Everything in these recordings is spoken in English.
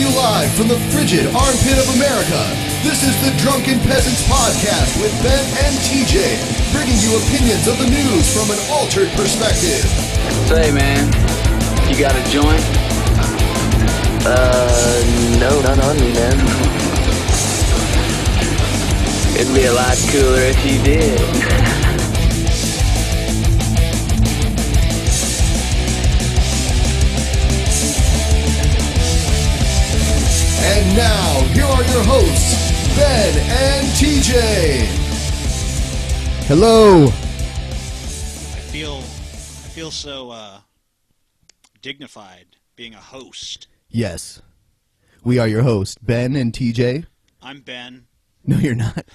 you live from the frigid armpit of America. This is the Drunken Peasants Podcast with Ben and TJ, bringing you opinions of the news from an altered perspective. Say, man, you got a joint? No, not on me, man. It'd be a lot cooler if you did. And now, here are your hosts, Ben and TJ. Hello. I feel so dignified being a host. Yes. We are your hosts, Ben and TJ. I'm Ben. No, you're not.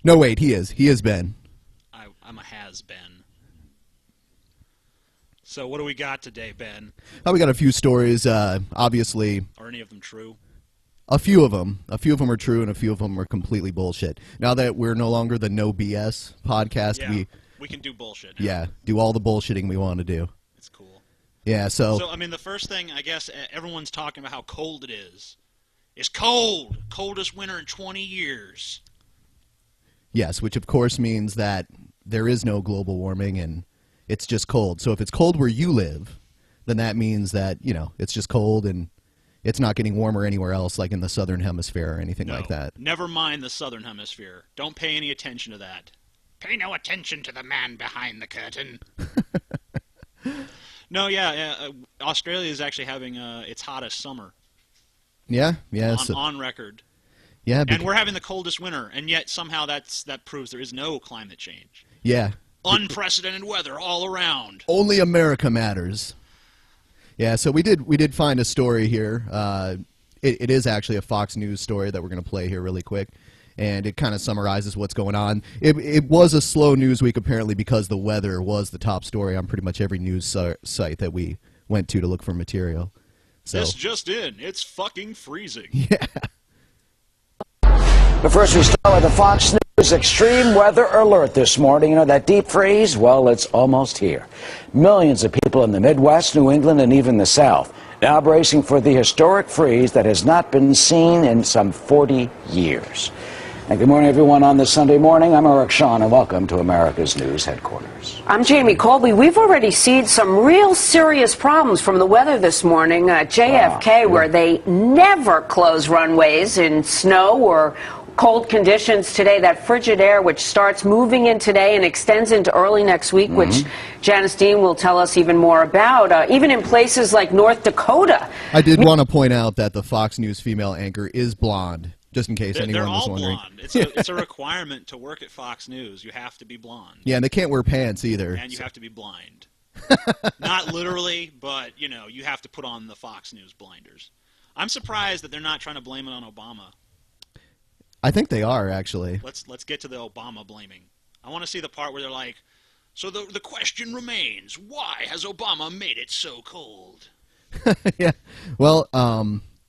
No, wait, he is. He is Ben. I'm a has-been. So what do we got today, Ben? We got a few stories, obviously. Are any of them true? A few of them. A few of them are true, and a few of them are completely bullshit. Now that we're no longer the No BS podcast, yeah, we can do bullshit now. Yeah, do all the bullshitting we want to do. It's cool. Yeah, so I mean, the first thing, I guess, everyone's talking about how cold it is. It's cold. Coldest winter in 20 years. Yes, which of course means that there is no global warming, and it's just cold. So if it's cold where you live, then that means that, you know, it's just cold and it's not getting warmer anywhere else, like in the southern hemisphere or anything like that. Never mind the southern hemisphere. Don't pay any attention to that. Pay no attention to the man behind the curtain. No, Australia is actually having its hottest summer. Yeah. On record. Yeah. And we're having the coldest winter, and yet somehow that proves there is no climate change. Yeah. Unprecedented weather all around. Only America matters. Yeah, so we did find a story here. It is actually a Fox News story that we're going to play here really quick, and it kind of summarizes what's going on. It was a slow news week apparently because the weather was the top story on pretty much every news site that we went to look for material. So. This just in, it's fucking freezing. Yeah. But first we start with the Fox News extreme weather alert this morning. You know, that deep freeze, well, it's almost here. Millions of people in the Midwest, New England, and even the South now bracing for the historic freeze that has not been seen in some 40 years. And good morning, everyone, on this Sunday morning. I'm Eric Shawn, and welcome to America's News Headquarters. I'm Jamie Colby. We've already seen some real serious problems from the weather this morning at JFK, where they never close runways in snow or cold conditions today. That frigid air, which starts moving in today and extends into early next week, which Janice Dean will tell us even more about, even in places like North Dakota. I did want to point out that the Fox News female anchor is blonde, just in case anyone was wondering. They're all blonde. It's a requirement to work at Fox News. You have to be blonde. Yeah, and they can't wear pants either. And you have to be blind. Not literally, but, you know, you have to put on the Fox News blinders. I'm surprised that they're not trying to blame it on Obama. I think they are, actually. Let's get to the Obama blaming. I want to see the part where they're like, so the question remains, why has Obama made it so cold? Yeah. Well,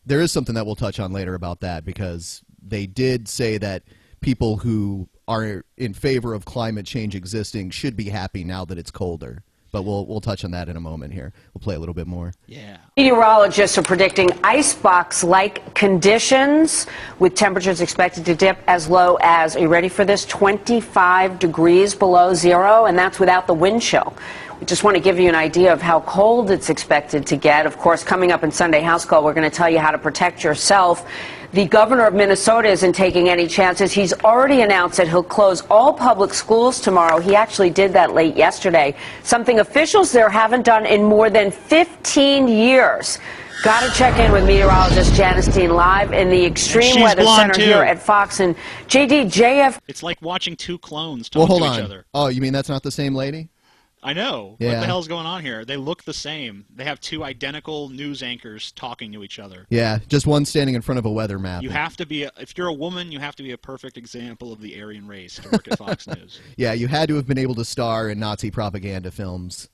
there is something that we'll touch on later about that, because they did say that people who are in favor of climate change existing should be happy now that it's colder. But we'll touch on that in a moment here. We'll play a little bit more. Yeah. Meteorologists are predicting icebox-like conditions with temperatures expected to dip as low as, are you ready for this, 25 degrees below zero, and that's without the wind chill. We just want to give you an idea of how cold it's expected to get. Of course, coming up in Sunday House Call, we're going to tell you how to protect yourself. The governor of Minnesota isn't taking any chances. He's already announced that he'll close all public schools tomorrow. He actually did that late yesterday, something officials there haven't done in more than 15 years. Got to check in with meteorologist Janice Dean live in the Extreme Weather Center here at Fox. And JF. It's like watching two clones talk to each other. Oh, you mean that's not the same lady? I know. Yeah. What the hell's going on here? They look the same. They have two identical news anchors talking to each other. Yeah, just one standing in front of a weather map. You have to be, if you're a woman, you have to be a perfect example of the Aryan race to work at Fox News. Yeah, you had to have been able to star in Nazi propaganda films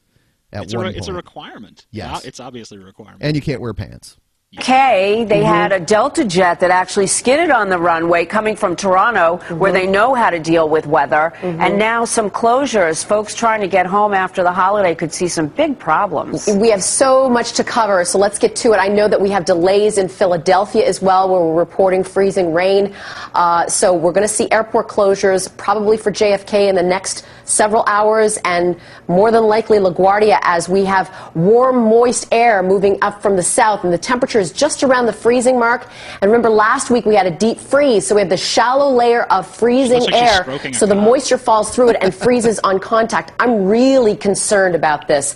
at one point. It's a requirement. Yes. It's obviously a requirement. And you can't wear pants. Okay, they had a Delta jet that actually skidded on the runway coming from Toronto, where they know how to deal with weather, and now some closures. Folks trying to get home after the holiday could see some big problems. We have so much to cover, so let's get to it. I know that we have delays in Philadelphia as well, where we're reporting freezing rain. So we're going to see airport closures probably for JFK in the next several hours, and more than likely LaGuardia, as we have warm, moist air moving up from the south, and the temperature is just around the freezing mark. And remember, last week we had a deep freeze, so we have the shallow layer of freezing air, so the moisture falls through it and freezes on contact. I'm really concerned about this.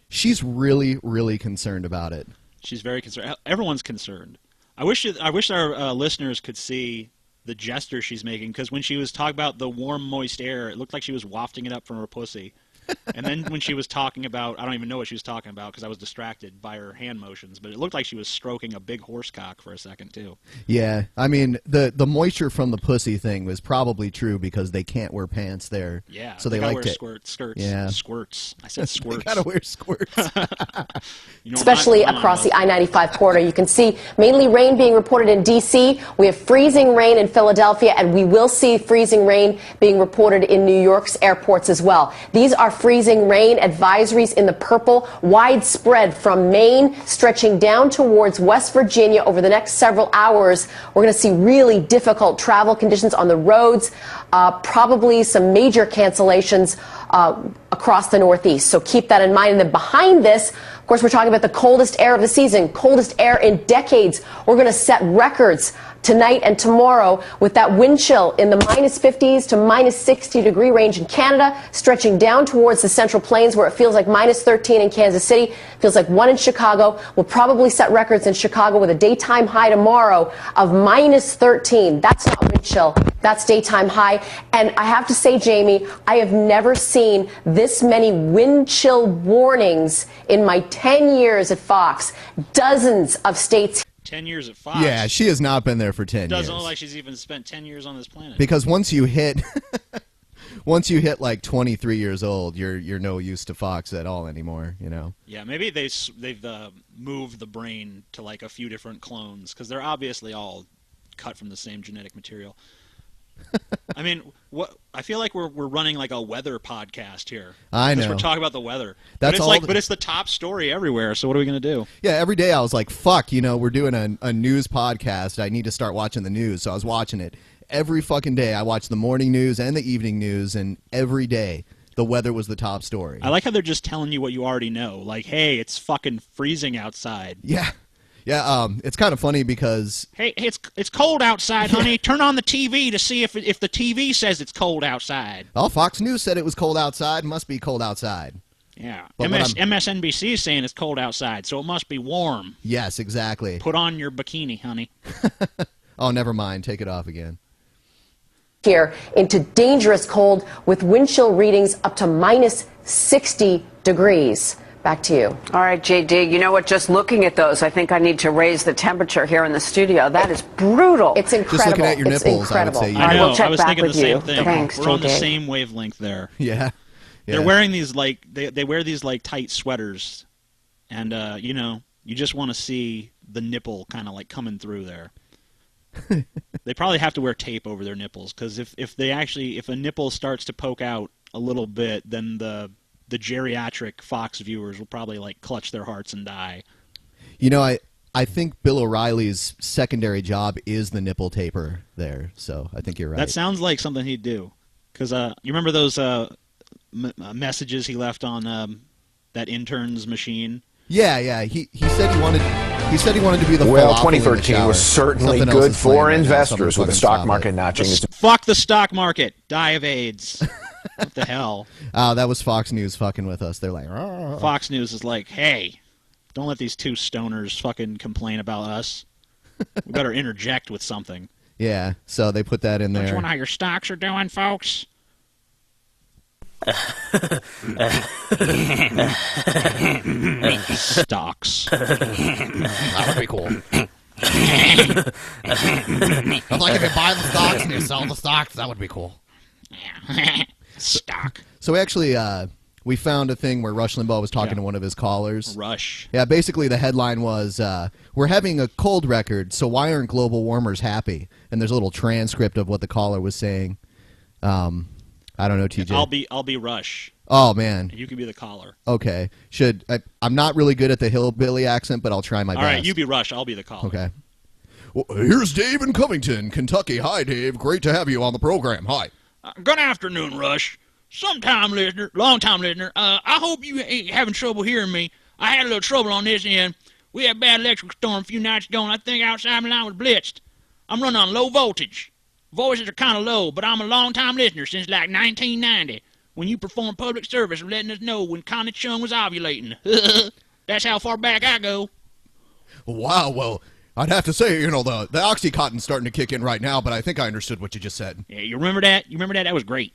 She's really, really concerned about it. She's very concerned. Everyone's concerned. I wish our listeners could see the gesture she's making, because when she was talking about the warm, moist air, it looked like she was wafting it up from her pussy. And then when she was talking about, I don't even know what she was talking about because I was distracted by her hand motions, but it looked like she was stroking a big horse cock for a second, too. Yeah, I mean, the moisture from the pussy thing was probably true because they can't wear pants there. Yeah, so they like wear to skirts. Yeah. Squirts. I said squirts. They gotta wear squirts. Especially across the I-95 corridor. You can see mainly rain being reported in D.C. We have freezing rain in Philadelphia, and we will see freezing rain being reported in New York's airports as well. These are freezing rain advisories in the purple, widespread from Maine, stretching down towards West Virginia over the next several hours. We're going to see really difficult travel conditions on the roads, probably some major cancellations across the Northeast. So keep that in mind. And then behind this, of course, we're talking about the coldest air of the season, coldest air in decades. We're going to set records tonight and tomorrow with that wind chill in the minus 50s to minus 60 degree range in Canada, stretching down towards the Central Plains where it feels like minus 13 in Kansas City, feels like 1 in Chicago. We'll probably set records in Chicago with a daytime high tomorrow of minus 13. That's not wind chill. That's daytime high. And I have to say, Jamie, I have never seen this many wind chill warnings in my 10 years at Fox. Dozens of states. 10 years at Fox. Yeah, she has not been there for 10 years. Doesn't look like she's even spent 10 years on this planet. Because once you hit like 23 years old, you're no use to Fox at all anymore, you know. Yeah, maybe they've moved the brain to like a few different clones because they're obviously all cut from the same genetic material. I mean, I feel like we're running like a weather podcast here. I know. Because we're talking about the weather. That's but it's the top story everywhere. So what are we gonna do? Yeah, every day I was like, "Fuck," you know, we're doing a news podcast. I need to start watching the news. So I was watching it every fucking day. I watched the morning news and the evening news, and every day the weather was the top story. I like how they're just telling you what you already know. Like, hey, it's fucking freezing outside. Yeah. Yeah, it's kind of funny because... Hey, it's cold outside, honey. Turn on the TV to see if the TV says it's cold outside. Oh, Fox News said it was cold outside. Must be cold outside. Yeah. But MSNBC is saying it's cold outside, so it must be warm. Yes, exactly. Put on your bikini, honey. Oh, never mind. Take it off again. Here into dangerous cold with wind chill readings up to minus 60 degrees. Back to you. All right, JD, you know what? Just looking at those, I think I need to raise the temperature here in the studio. That is brutal. It's incredible. Just looking at your nipples, incredible. I would say. I know. We'll check I was back thinking with the same you. thing. Thanks, We're on the JD. same wavelength there. Yeah. They're wearing these like they wear these like tight sweaters, and you know, you just want to see the nipple kind of like coming through there. They probably have to wear tape over their nipples because if a nipple starts to poke out a little bit, then the geriatric Fox viewers will probably like clutch their hearts and die. You know, I think Bill O'Reilly's secondary job is the nipple taper there, so I think you're right. That sounds like something he'd do. Because you remember those messages he left on that intern's machine? Yeah. He said he wanted to be the Well, falafel in the 2013 shower. was certainly Something else good is playing for right now. investors Somebody with the fucking stock stop market it. notching its Fuck the stock market. Die of AIDS. What the hell? That was Fox News fucking with us. They're like, Fox News is like, hey, don't let these two stoners fucking complain about us. We better interject with something. Yeah, so they put that in there. Don't you want to know how your stocks are doing, folks? Stocks. That would be cool. It's like if you buy the stocks and you sell the stocks, that would be cool. Stock. So we actually We found a thing where Rush Limbaugh was talking to one of his callers. Rush. Yeah, basically the headline was, we're having a cold record, so why aren't global warmers happy? And there's a little transcript of what the caller was saying. I don't know, TJ. I'll be Rush. Oh, man. You can be the caller. Okay. I'm not really good at the hillbilly accent, but I'll try my best. All right, you be Rush. I'll be the caller. Okay. Well, here's Dave in Covington, Kentucky. Hi, Dave. Great to have you on the program. Hi. Good afternoon, Rush. Sometime listener, long-time listener. I hope you ain't having trouble hearing me. I had a little trouble on this end. We had a bad electrical storm a few nights ago, and I think outside my line was blitzed. I'm running on low voltage. Voices are kind of low, but I'm a long-time listener since like 1990, when you performed public service of letting us know when Connie Chung was ovulating. That's how far back I go. Wow, well, I'd have to say, the Oxycontin's starting to kick in right now, but I think I understood what you just said. Yeah, you remember that? You remember that? That was great.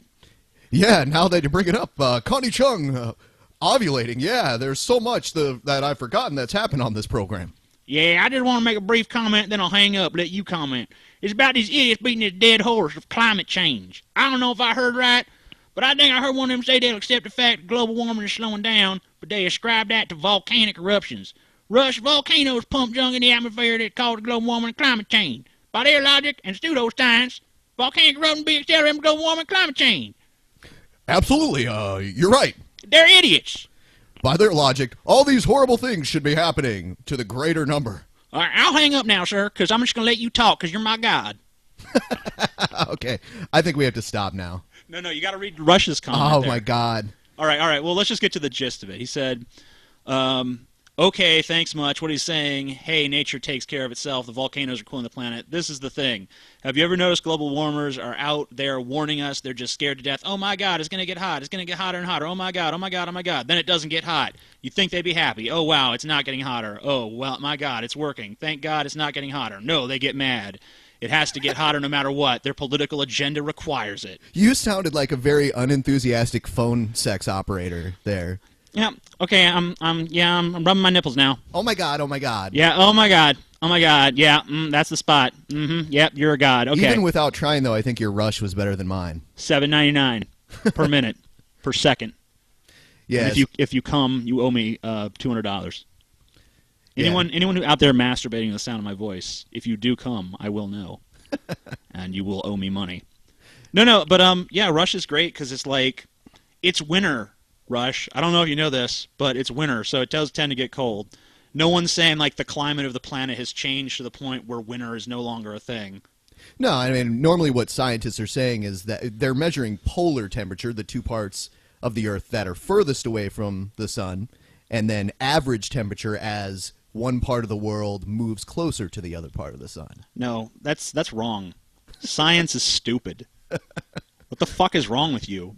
Yeah, now that you bring it up, Connie Chung ovulating. Yeah, there's so much that I've forgotten that's happened on this program. Yeah, I just want to make a brief comment, then I'll hang up, let you comment. It's about these idiots beating this dead horse of climate change. I don't know if I heard right, but I think I heard one of them say they'll accept the fact that global warming is slowing down, but they ascribe that to volcanic eruptions. Rush, volcanoes pump junk in the atmosphere that cause global warming and climate change. By their logic and pseudoscience, volcanic eruptions be accelerating global warming and climate change. Absolutely, you're right. They're idiots. By their logic, all these horrible things should be happening to the greater number. All right, I'll hang up now, sir, because I'm just going to let you talk, because you're my god. Okay, I think we have to stop now. No, you got to read Rush's comment. Oh, there. my God. All right, well, let's just get to the gist of it. He said, okay, thanks much. What he's saying, hey, nature takes care of itself. The volcanoes are cooling the planet. This is the thing. Have you ever noticed global warmers are out there warning us? They're just scared to death. Oh, my God, it's going to get hot. It's going to get hotter and hotter. Oh, my God, oh, my God, oh, my God. Then it doesn't get hot. You think they'd be happy. Oh, wow, it's not getting hotter. Oh, well, my God, it's working. Thank God it's not getting hotter. No, they get mad. It has to get hotter no matter what. Their political agenda requires it. You sounded like a very unenthusiastic phone sex operator there. Yeah. Okay. I'm rubbing my nipples now. Oh my God. Oh my God. Yeah. Oh my God. Oh my God. Yeah. That's the spot. Yep. You're a god. Okay. Even without trying, though, I think your Rush was better than mine. $7.99 per minute per second. Yeah. If you come, you owe me $200. Yeah. Anyone who out there masturbating to the sound of my voice, if you do come, I will know, and you will owe me money. No. But yeah, Rush is great because it's like it's winter. Rush. I don't know if you know this, but it's winter, so it does tend to get cold. No one's saying like the climate of the planet has changed to the point where winter is no longer a thing. No, I mean, normally what scientists are saying is that they're measuring polar temperature, the two parts of the Earth that are furthest away from the sun, and then average temperature as one part of the world moves closer to the other part of the sun. No, that's wrong. Science is stupid. What the fuck is wrong with you?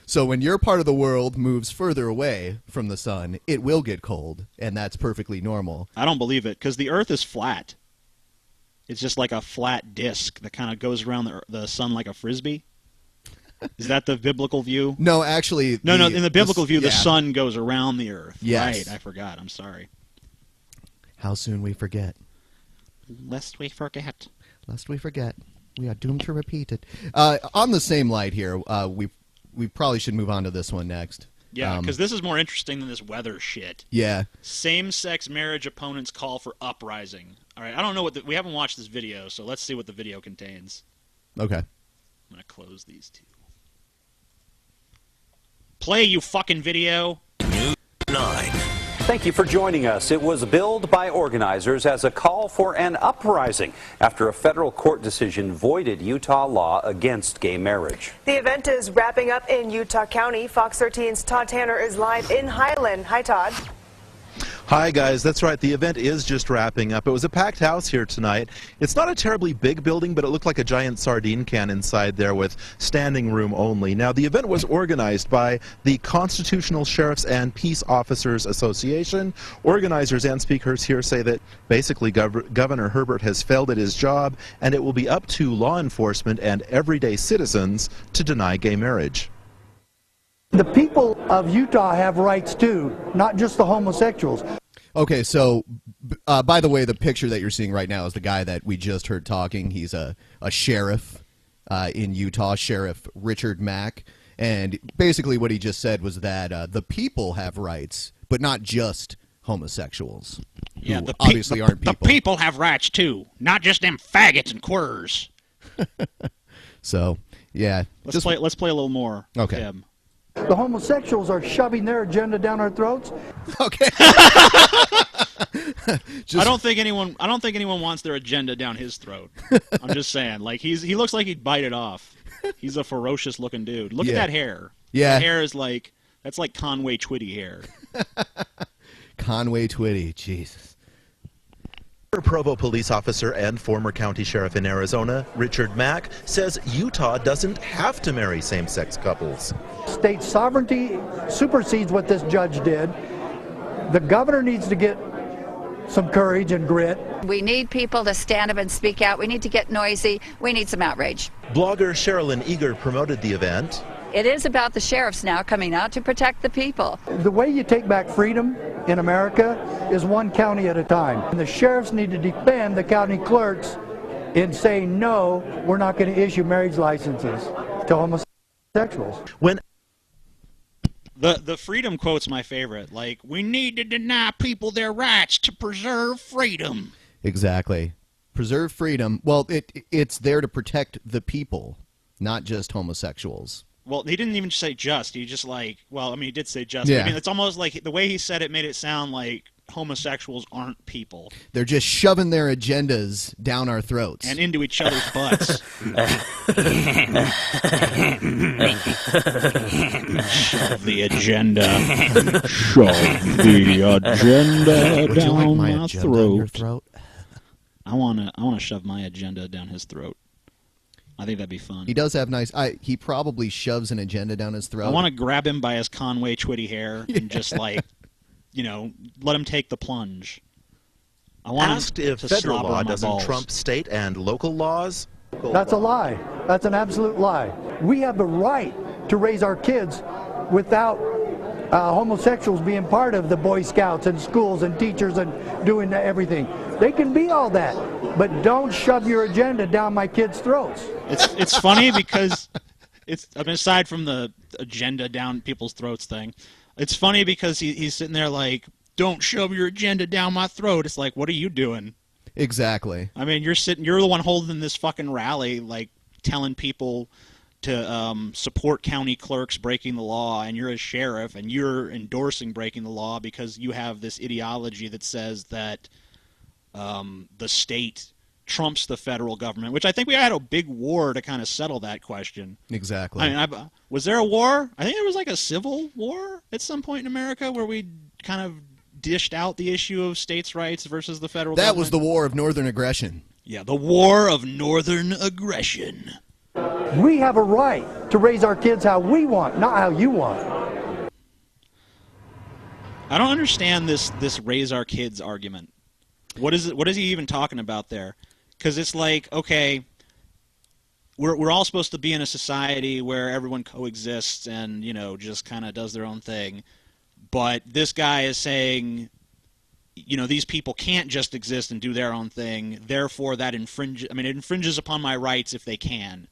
So when your part of the world moves further away from the sun, it will get cold, and that's perfectly normal. I don't believe it, because the Earth is flat. It's just like a flat disc that kind of goes around the sun like a frisbee. Is that the biblical view? No, actually... No, in the biblical view, the sun goes around the Earth. Yes. Right, I forgot. I'm sorry. How soon we forget. Lest we forget. Lest we forget. We are doomed to repeat it. On the same light here, we probably should move on to this one next. Yeah, because this is more interesting than this weather shit. Yeah. Same-sex marriage opponents call for uprising. All right, I don't know what we haven't watched this video, so let's see what the video contains. Okay. I'm going to close these two. Play, you fucking video. News 9. Thank you for joining us. It was billed by organizers as a call for an uprising after a federal court decision voided Utah law against gay marriage. The event is wrapping up in Utah County. Fox 13's Todd Tanner is live in Highland. Hi, Todd. Hi, guys. That's right. The event is just wrapping up. It was a packed house here tonight. It's not a terribly big building, but it looked like a giant sardine can inside there with standing room only. Now, the event was organized by the Constitutional Sheriffs and Peace Officers Association. Organizers and speakers here say that basically Governor Herbert has failed at his job, and it will be up to law enforcement and everyday citizens to deny gay marriage. The people of Utah have rights too, not just the homosexuals. Okay, so by the way, the picture that you're seeing right now is the guy that we just heard talking. He's a sheriff in Utah, Sheriff Richard Mack. And basically what he just said was that the people have rights, but not just homosexuals. Yeah, who obviously aren't people. The people have rights too, not just them faggots and queers. So, yeah. Let's play a little more. Okay. Tim. The homosexuals are shoving their agenda down our throats. Okay. I don't think anyone wants their agenda down his throat. I'm just saying, like he looks like he'd bite it off. He's a ferocious looking dude. Look at that hair. Yeah. That hair is that's like Conway Twitty hair. Conway Twitty, Jesus. Provo police officer and former county sheriff in Arizona, Richard Mack, says Utah doesn't have to marry same-sex couples. State sovereignty supersedes what this judge did. The governor needs to get some courage and grit. We need people to stand up and speak out. We need to get noisy. We need some outrage. Blogger Sherilyn Eager promoted the event. It is about the sheriffs now coming out to protect the people. The way you take back freedom in America is one county at a time. And the sheriffs need to defend the county clerks in saying, no, we're not going to issue marriage licenses to homosexuals. When the freedom quote's my favorite. Like, we need to deny people their rights to preserve freedom. Exactly. Preserve freedom. Well, it's there to protect the people, not just homosexuals. Well, he didn't even say just. He just he did say just. Yeah. But I mean, it's almost like the way he said it made it sound like homosexuals aren't people. They're just shoving their agendas down our throats. And into each other's butts. Shove the agenda. Shove the agenda Would you like down my my agenda down your throat. throat? I wanna shove my agenda down his throat. I think that'd be fun. He does have nice. He probably shoves an agenda down his throat. I want to grab him by his Conway Twitty hair and just let him take the plunge. I want asked him if to federal slobber law on my doesn't balls. trump state and local laws. That's a lie. That's an absolute lie. We have the right to raise our kids without homosexuals being part of the Boy Scouts and schools and teachers and doing everything. They can be all that, but don't shove your agenda down my kids' throats. It's funny because aside from the agenda down people's throats thing, it's funny because he's sitting there like, don't shove your agenda down my throat. It's like, what are you doing? Exactly. I mean, you're the one holding this fucking rally, like telling people to support county clerks breaking the law, and you're a sheriff and you're endorsing breaking the law because you have this ideology that says that the state trumps the federal government, which I think we had a big war to kind of settle that question. Exactly. I mean, was there a war? I think there was like a civil war at some point in America where we kind of dished out the issue of states' rights versus the federal government. That was the War of Northern Aggression. Yeah, the War of Northern Aggression. We have a right to raise our kids how we want, not how you want. I don't understand this raise our kids argument. What is he even talking about there? Because it's like, okay, we're all supposed to be in a society where everyone coexists and, just kind of does their own thing. But this guy is saying, these people can't just exist and do their own thing. Therefore, it infringes upon my rights if they can.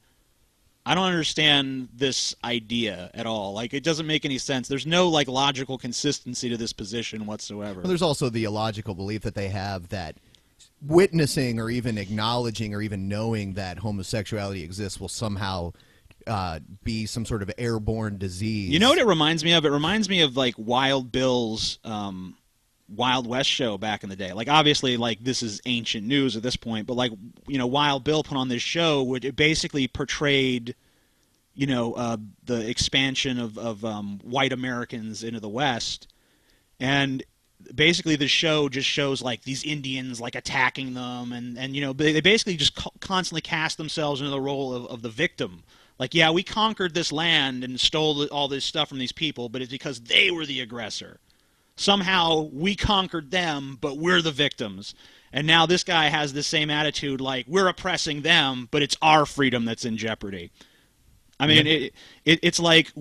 I don't understand this idea at all. Like, it doesn't make any sense. There's no, logical consistency to this position whatsoever. Well, there's also the illogical belief that they have that witnessing or even acknowledging or even knowing that homosexuality exists will somehow be some sort of airborne disease. You know what it reminds me of? It reminds me of, Wild Bill's Wild West show back in the day. Obviously, this is ancient news at this point, but Wild Bill put on this show which it basically portrayed the expansion of white Americans into the West, and basically the show just shows these Indians attacking them, and they basically just constantly cast themselves into the role of the victim. Yeah, we conquered this land and stole all this stuff from these people, but it's because they were the aggressor. Somehow we conquered them, but we're the victims. And now this guy has the same attitude, we're oppressing them, but it's our freedom that's in jeopardy. I mean, it's like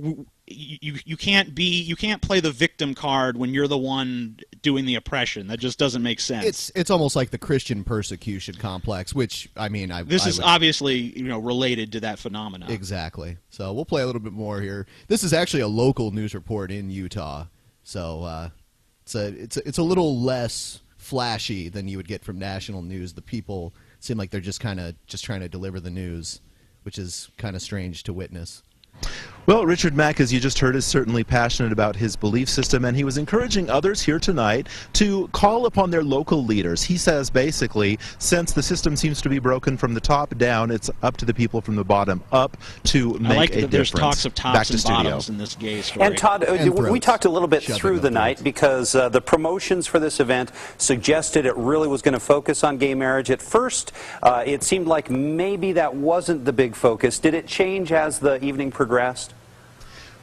you can't play the victim card when you're the one doing the oppression. That just doesn't make sense. It's almost like the Christian persecution complex, which I mean, this is obviously related to that phenomenon. Exactly. So we'll play a little bit more here. This is actually a local news report in Utah, so it's a little less flashy than you would get from national news. The people seem like they're just trying to deliver the news, which is kind of strange to witness. Well, Richard Mack, as you just heard, is certainly passionate about his belief system, and he was encouraging others here tonight to call upon their local leaders. He says, basically, since the system seems to be broken from the top down, it's up to the people from the bottom up to make I like a that difference. There's talks of tops and bottoms in this gay story. And Todd, we talked a little bit through the night because the promotions for this event suggested it really was going to focus on gay marriage. At first, it seemed like maybe that wasn't the big focus. Did it change as the evening progressed?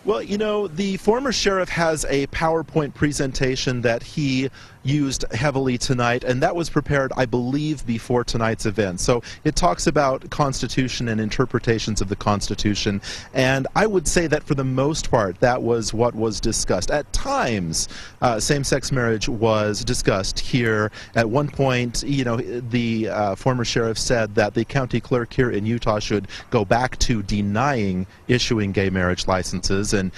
Well, the former sheriff has a PowerPoint presentation that he used heavily tonight, and that was prepared, I believe, before tonight's event. So it talks about Constitution and interpretations of the Constitution, and I would say that for the most part, that was what was discussed. At times, same-sex marriage was discussed here. At one point, the former sheriff said that the county clerk here in Utah should go back to denying issuing gay marriage licenses, and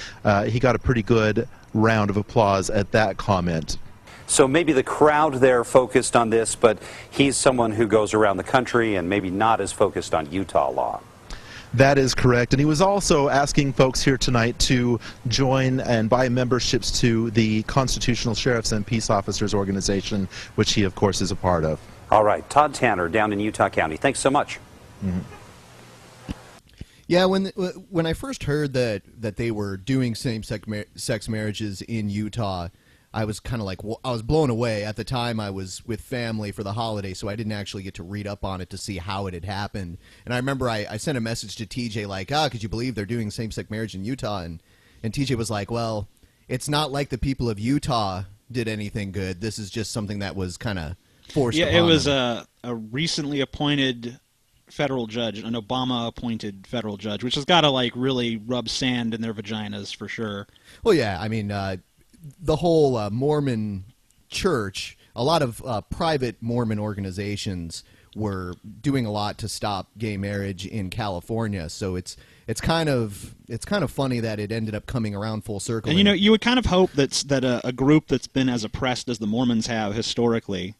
he got a pretty good round of applause at that comment. So maybe the crowd there focused on this, but he's someone who goes around the country and maybe not as focused on Utah law. That is correct. And he was also asking folks here tonight to join and buy memberships to the Constitutional Sheriffs and Peace Officers Organization, which he, of course, is a part of. All right. Todd Tanner down in Utah County. Thanks so much. Mm-hmm. Yeah, when I first heard that they were doing same-sex marriages in Utah, I was kind of like, well, I was blown away. At the time, I was with family for the holiday, so I didn't actually get to read up on it to see how it had happened. And I remember I sent a message to TJ like, could you believe they're doing same-sex marriage in Utah? And TJ was like, well, it's not like the people of Utah did anything good. This is just something that was kind of forced upon it was them. a recently appointed federal judge, an Obama-appointed federal judge, which has got to really rub sand in their vaginas for sure. Well, yeah, I mean, the whole Mormon church, a lot of private Mormon organizations were doing a lot to stop gay marriage in California. So it's kind of funny that it ended up coming around full circle. And you would kind of hope that a group that's been as oppressed as the Mormons have historically,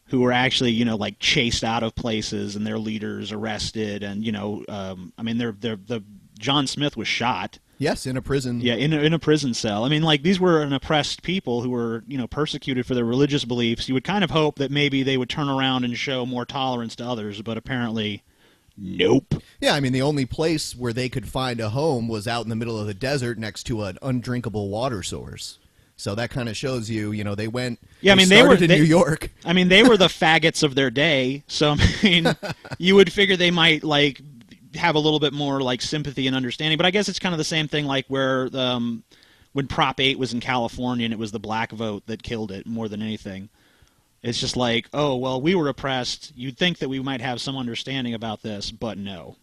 who were actually chased out of places and their leaders arrested, and I mean the John Smith was shot. Yes, in a prison. Yeah, in a prison cell. I mean, these were an oppressed people who were, persecuted for their religious beliefs. You would kind of hope that maybe they would turn around and show more tolerance to others, but apparently, nope. Yeah, I mean, the only place where they could find a home was out in the middle of the desert next to an undrinkable water source. So that kind of shows you, they went. Yeah, I mean, they were in New York. I mean, they were the faggots of their day. So I mean, you would figure they might have a little bit more sympathy and understanding, but I guess it's kind of the same thing where when Prop 8 was in California and it was the black vote that killed it more than anything. It's just oh well, we were oppressed. You'd think that we might have some understanding about this, but no.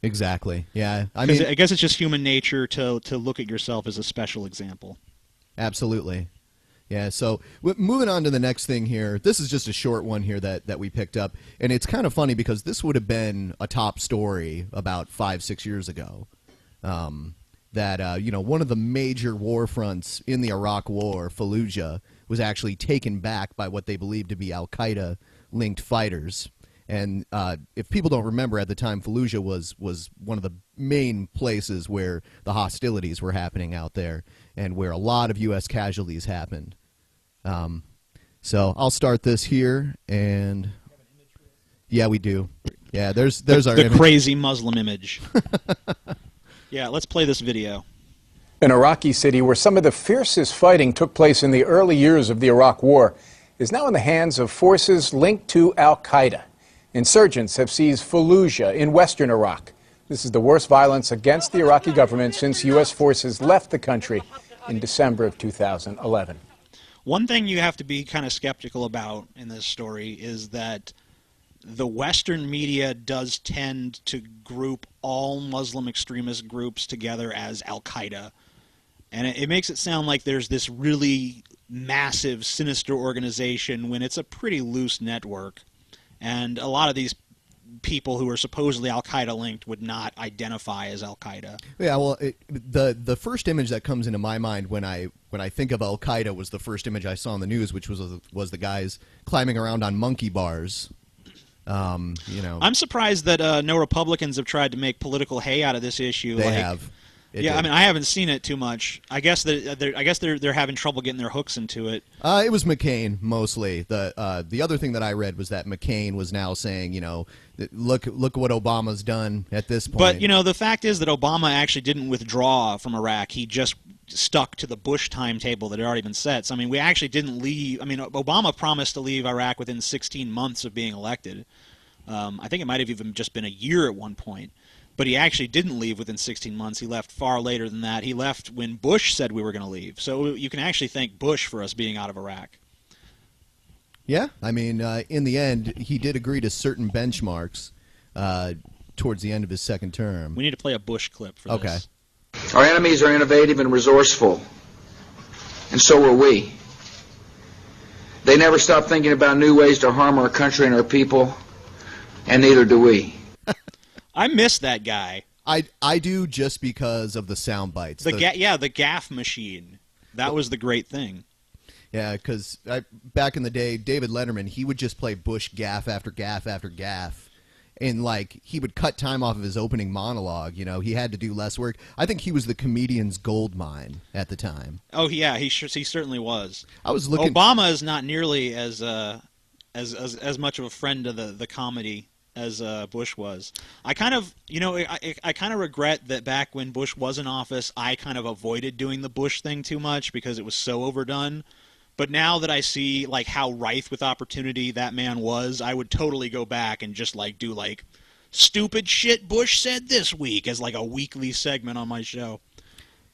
Exactly. Yeah. I mean, I guess it's just human nature to look at yourself as a special example. Absolutely. Yeah, so moving on to the next thing here. This is just a short one here that we picked up, and it's kind of funny because this would have been a top story about 5-6 years ago. That one of the major war fronts in the Iraq War, Fallujah, was actually taken back by what they believed to be Al-Qaeda linked fighters. And if people don't remember, at the time, Fallujah was one of the main places where the hostilities were happening out there, and where a lot of U.S. casualties happened. So I'll start this here, and yeah, we do. Yeah, there's our the image. Crazy Muslim image. Yeah, let's play this video. An Iraqi city where some of the fiercest fighting took place in the early years of the Iraq War is now in the hands of forces linked to Al-Qaeda. Insurgents have seized Fallujah in western Iraq. This is the worst violence against the Iraqi government since U.S. forces left the country in December of 2011. One thing you have to be kind of skeptical about in this story is that the Western media does tend to group all Muslim extremist groups together as Al-Qaeda. And it makes it sound like there's this really massive, sinister organization when it's a pretty loose network. And a lot of these people who are supposedly Al-Qaeda linked would not identify as Al-Qaeda. Yeah, well, the first image that comes into my mind when I think of Al-Qaeda was the first image I saw on the news, which was the guys climbing around on monkey bars. I'm surprised that no Republicans have tried to make political hay out of this issue. They have. I mean, I haven't seen it too much. I guess they're having trouble getting their hooks into it. It was McCain mostly. The other thing that I read was that McCain was now saying, look what Obama's done at this point. But the fact is that Obama actually didn't withdraw from Iraq. He just stuck to the Bush timetable that had already been set. So I mean, we actually didn't leave. I mean, Obama promised to leave Iraq within 16 months of being elected. I think it might have even just been a year at one point. But he actually didn't leave within 16 months. He left far later than that. He left when Bush said we were going to leave. So you can actually thank Bush for us being out of Iraq. Yeah, I mean, in the end, he did agree to certain benchmarks towards the end of his second term. We need to play a Bush clip for this. Our enemies are innovative and resourceful, and so are we. They never stop thinking about new ways to harm our country and our people, and neither do we. I miss that guy. I do, just because of the sound bites. The gaff machine. That was the great thing. Yeah, because back in the day, David Letterman, he would just play Bush gaff after gaff after gaff. And, he would cut time off of his opening monologue. He had to do less work. I think he was the comedian's gold mine at the time. Oh, yeah, he certainly was. I was looking. Obama is not nearly as much of a friend of the comedy as Bush was. I kind of, I kind of regret that back when Bush was in office, I kind of avoided doing the Bush thing too much because it was so overdone. But now that I see how rife with opportunity that man was, I would totally go back and just do stupid shit Bush said this week as a weekly segment on my show.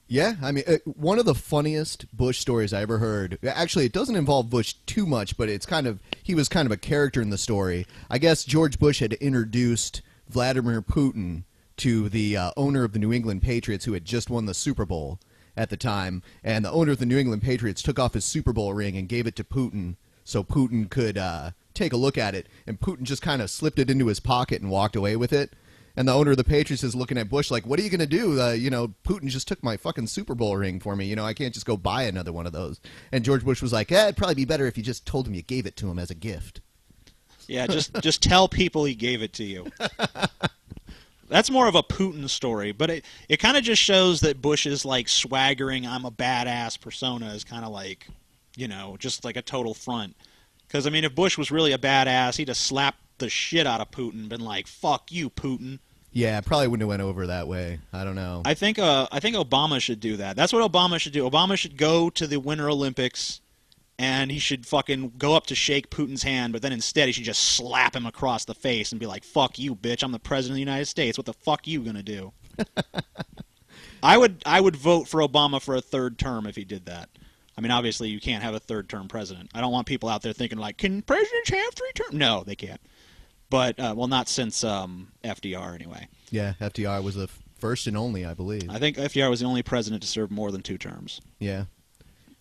Yeah, I mean, one of the funniest Bush stories I ever heard, actually, it doesn't involve Bush too much, but he was kind of a character in the story. I guess George Bush had introduced Vladimir Putin to the owner of the New England Patriots, who had just won the Super Bowl at the time, and the owner of the New England Patriots took off his Super Bowl ring and gave it to Putin so Putin could take a look at it, and Putin just kind of slipped it into his pocket and walked away with it. And the owner of the Patriots is looking at Bush like, what are you going to do? Putin just took my fucking Super Bowl ring for me. I can't just go buy another one of those. And George Bush was like, it'd probably be better if you just told him you gave it to him as a gift. Yeah, just tell people he gave it to you. That's more of a Putin story, but it kind of just shows that Bush's swaggering, I'm a badass persona is kind of just a total front. Because, I mean, if Bush was really a badass, he'd have slapped the shit out of Putin and been like, fuck you, Putin. Yeah, probably wouldn't have went over that way. I don't know. I think Obama should do that. That's what Obama should do. Obama should go to the Winter Olympics, and he should fucking go up to shake Putin's hand, but then instead he should just slap him across the face and be like, fuck you, bitch, I'm the president of the United States. What the fuck you gonna do? I would vote for Obama for a third term if he did that. I mean, obviously you can't have a third-term president. I don't want people out there thinking can presidents have 3 terms? No, they can't. But, not since FDR anyway. Yeah, FDR was the first and only, I believe. I think FDR was the only president to serve more than 2 terms. Yeah.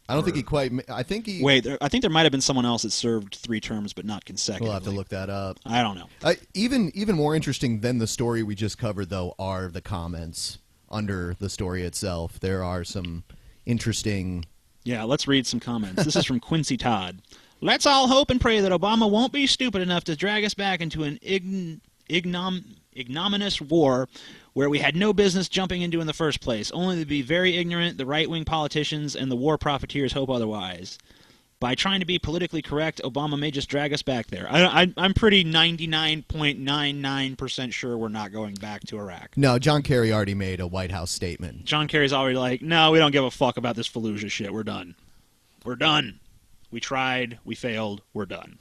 I don't think he quite... I think he... Wait, I think there might have been someone else that served 3 terms, but not consecutively. We'll have to look that up. I don't know. Even more interesting than the story we just covered, though, are the comments under the story itself. There are some interesting... Yeah, let's read some comments. This is from Quincy Todd. Let's all hope and pray that Obama won't be stupid enough to drag us back into an ignominious war where we had no business jumping into in the first place, only to be very ignorant. The right-wing politicians and the war profiteers hope otherwise. By trying to be politically correct, Obama may just drag us back there. I'm pretty 99.99% sure we're not going back to Iraq. No, John Kerry already made a White House statement. John Kerry's already like, no, we don't give a fuck about this Fallujah shit. We're done. We're done. We tried. We failed. We're done.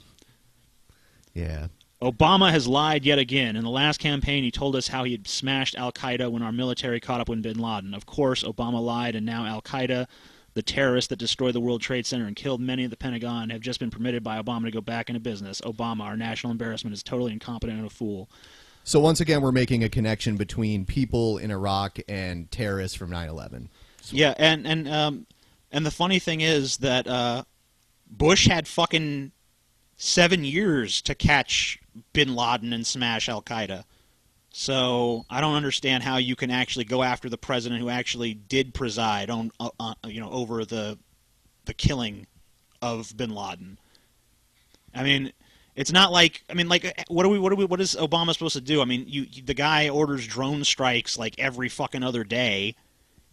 Yeah. Obama has lied yet again. In the last campaign, he told us how he had smashed al-Qaeda when our military caught up with bin Laden. Of course, Obama lied, and now al-Qaeda The terrorists that destroyed the World Trade Center and killed many at the Pentagon have just been permitted by Obama to go back into business. Obama, our national embarrassment, is totally incompetent and a fool. So once again, we're making a connection between people in Iraq and terrorists from 9/11. Yeah, and the funny thing is that Bush had fucking 7 years to catch Bin Laden and smash Al Qaeda. So I don't understand how you can actually go after the president who actually did preside on over the killing of Bin Laden. I mean, it's not like what is Obama supposed to do? I mean, the guy orders drone strikes like every fucking other day.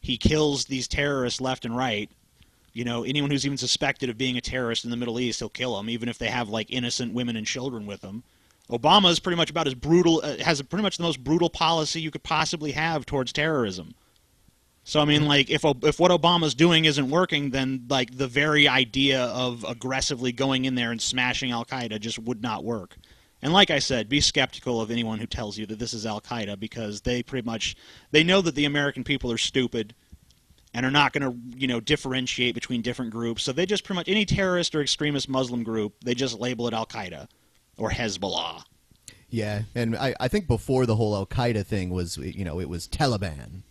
He kills these terrorists left and right. You know, anyone who's even suspected of being a terrorist in the Middle East, he'll kill them, even if they have like innocent women and children with them. Obama is pretty much about as brutal, has pretty much the most brutal policy you could possibly have towards terrorism. So I mean, like, if what Obama's doing isn't working, then like the very idea of aggressively going in there and smashing Al Qaeda just would not work. And like I said, be skeptical of anyone who tells you that this is Al Qaeda, because they know that the American people are stupid and are not going to, differentiate between different groups. So they just pretty much, any terrorist or extremist Muslim group, they just label it Al Qaeda or Hezbollah. Yeah, and I think before the whole Al Qaeda thing was, it was Taliban.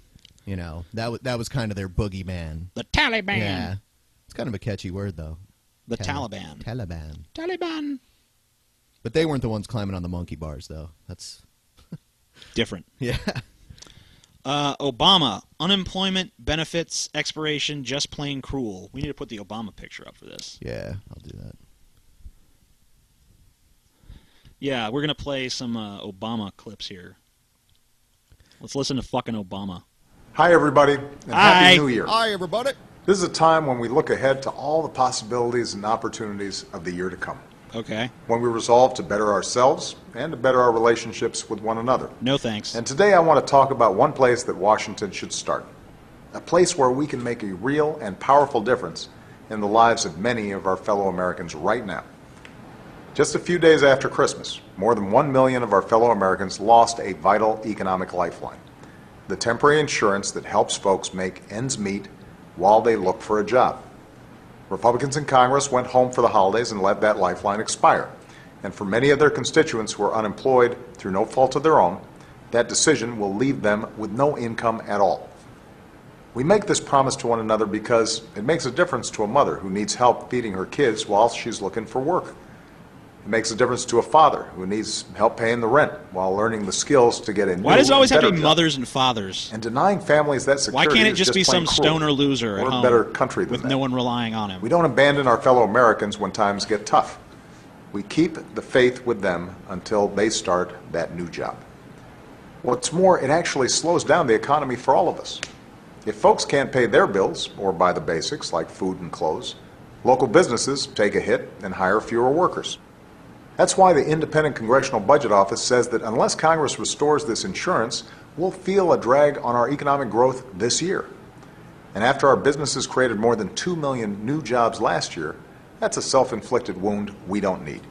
That was kind of their boogeyman. The Taliban. Yeah, it's kind of a catchy word though. The Taliban. Taliban. But they weren't the ones climbing on the monkey bars, though. That's different. Yeah. Obama, unemployment benefits expiration, just plain cruel. We need to put the Obama picture up for this. Yeah, I'll do that. Yeah, we're going to play some Obama clips here. Let's listen to fucking Obama. Hi, everybody, and Happy New Year. Hi, everybody. This is a time when we look ahead to all the possibilities and opportunities of the year to come. Okay. When we resolve to better ourselves and to better our relationships with one another. No thanks. And today I want to talk about one place that Washington should start. A place where we can make a real and powerful difference in the lives of many of our fellow Americans right now. Just a few days after Christmas, more than 1 million of our fellow Americans lost a vital economic lifeline. The temporary insurance that helps folks make ends meet while they look for a job. Republicans in Congress went home for the holidays and let that lifeline expire. And for many of their constituents who are unemployed through no fault of their own, that decision will leave them with no income at all. We make this promise to one another because it makes a difference to a mother who needs help feeding her kids while she's looking for work. It makes a difference to a father who needs help paying the rent while learning the skills to get a new, Why does it always have to be job. mothers and fathers? And denying families that security. Why can't it is just be some cruel. stoner loser at We're home a better country than with that. no one relying on him? We don't abandon our fellow Americans when times get tough. We keep the faith with them until they start that new job. What's more, it actually slows down the economy for all of us. If folks can't pay their bills or buy the basics like food and clothes, local businesses take a hit and hire fewer workers. That's why the Independent Congressional Budget Office says that unless Congress restores this insurance, we'll feel a drag on our economic growth this year. And after our businesses created more than 2 million new jobs last year, that's a self-inflicted wound we don't need.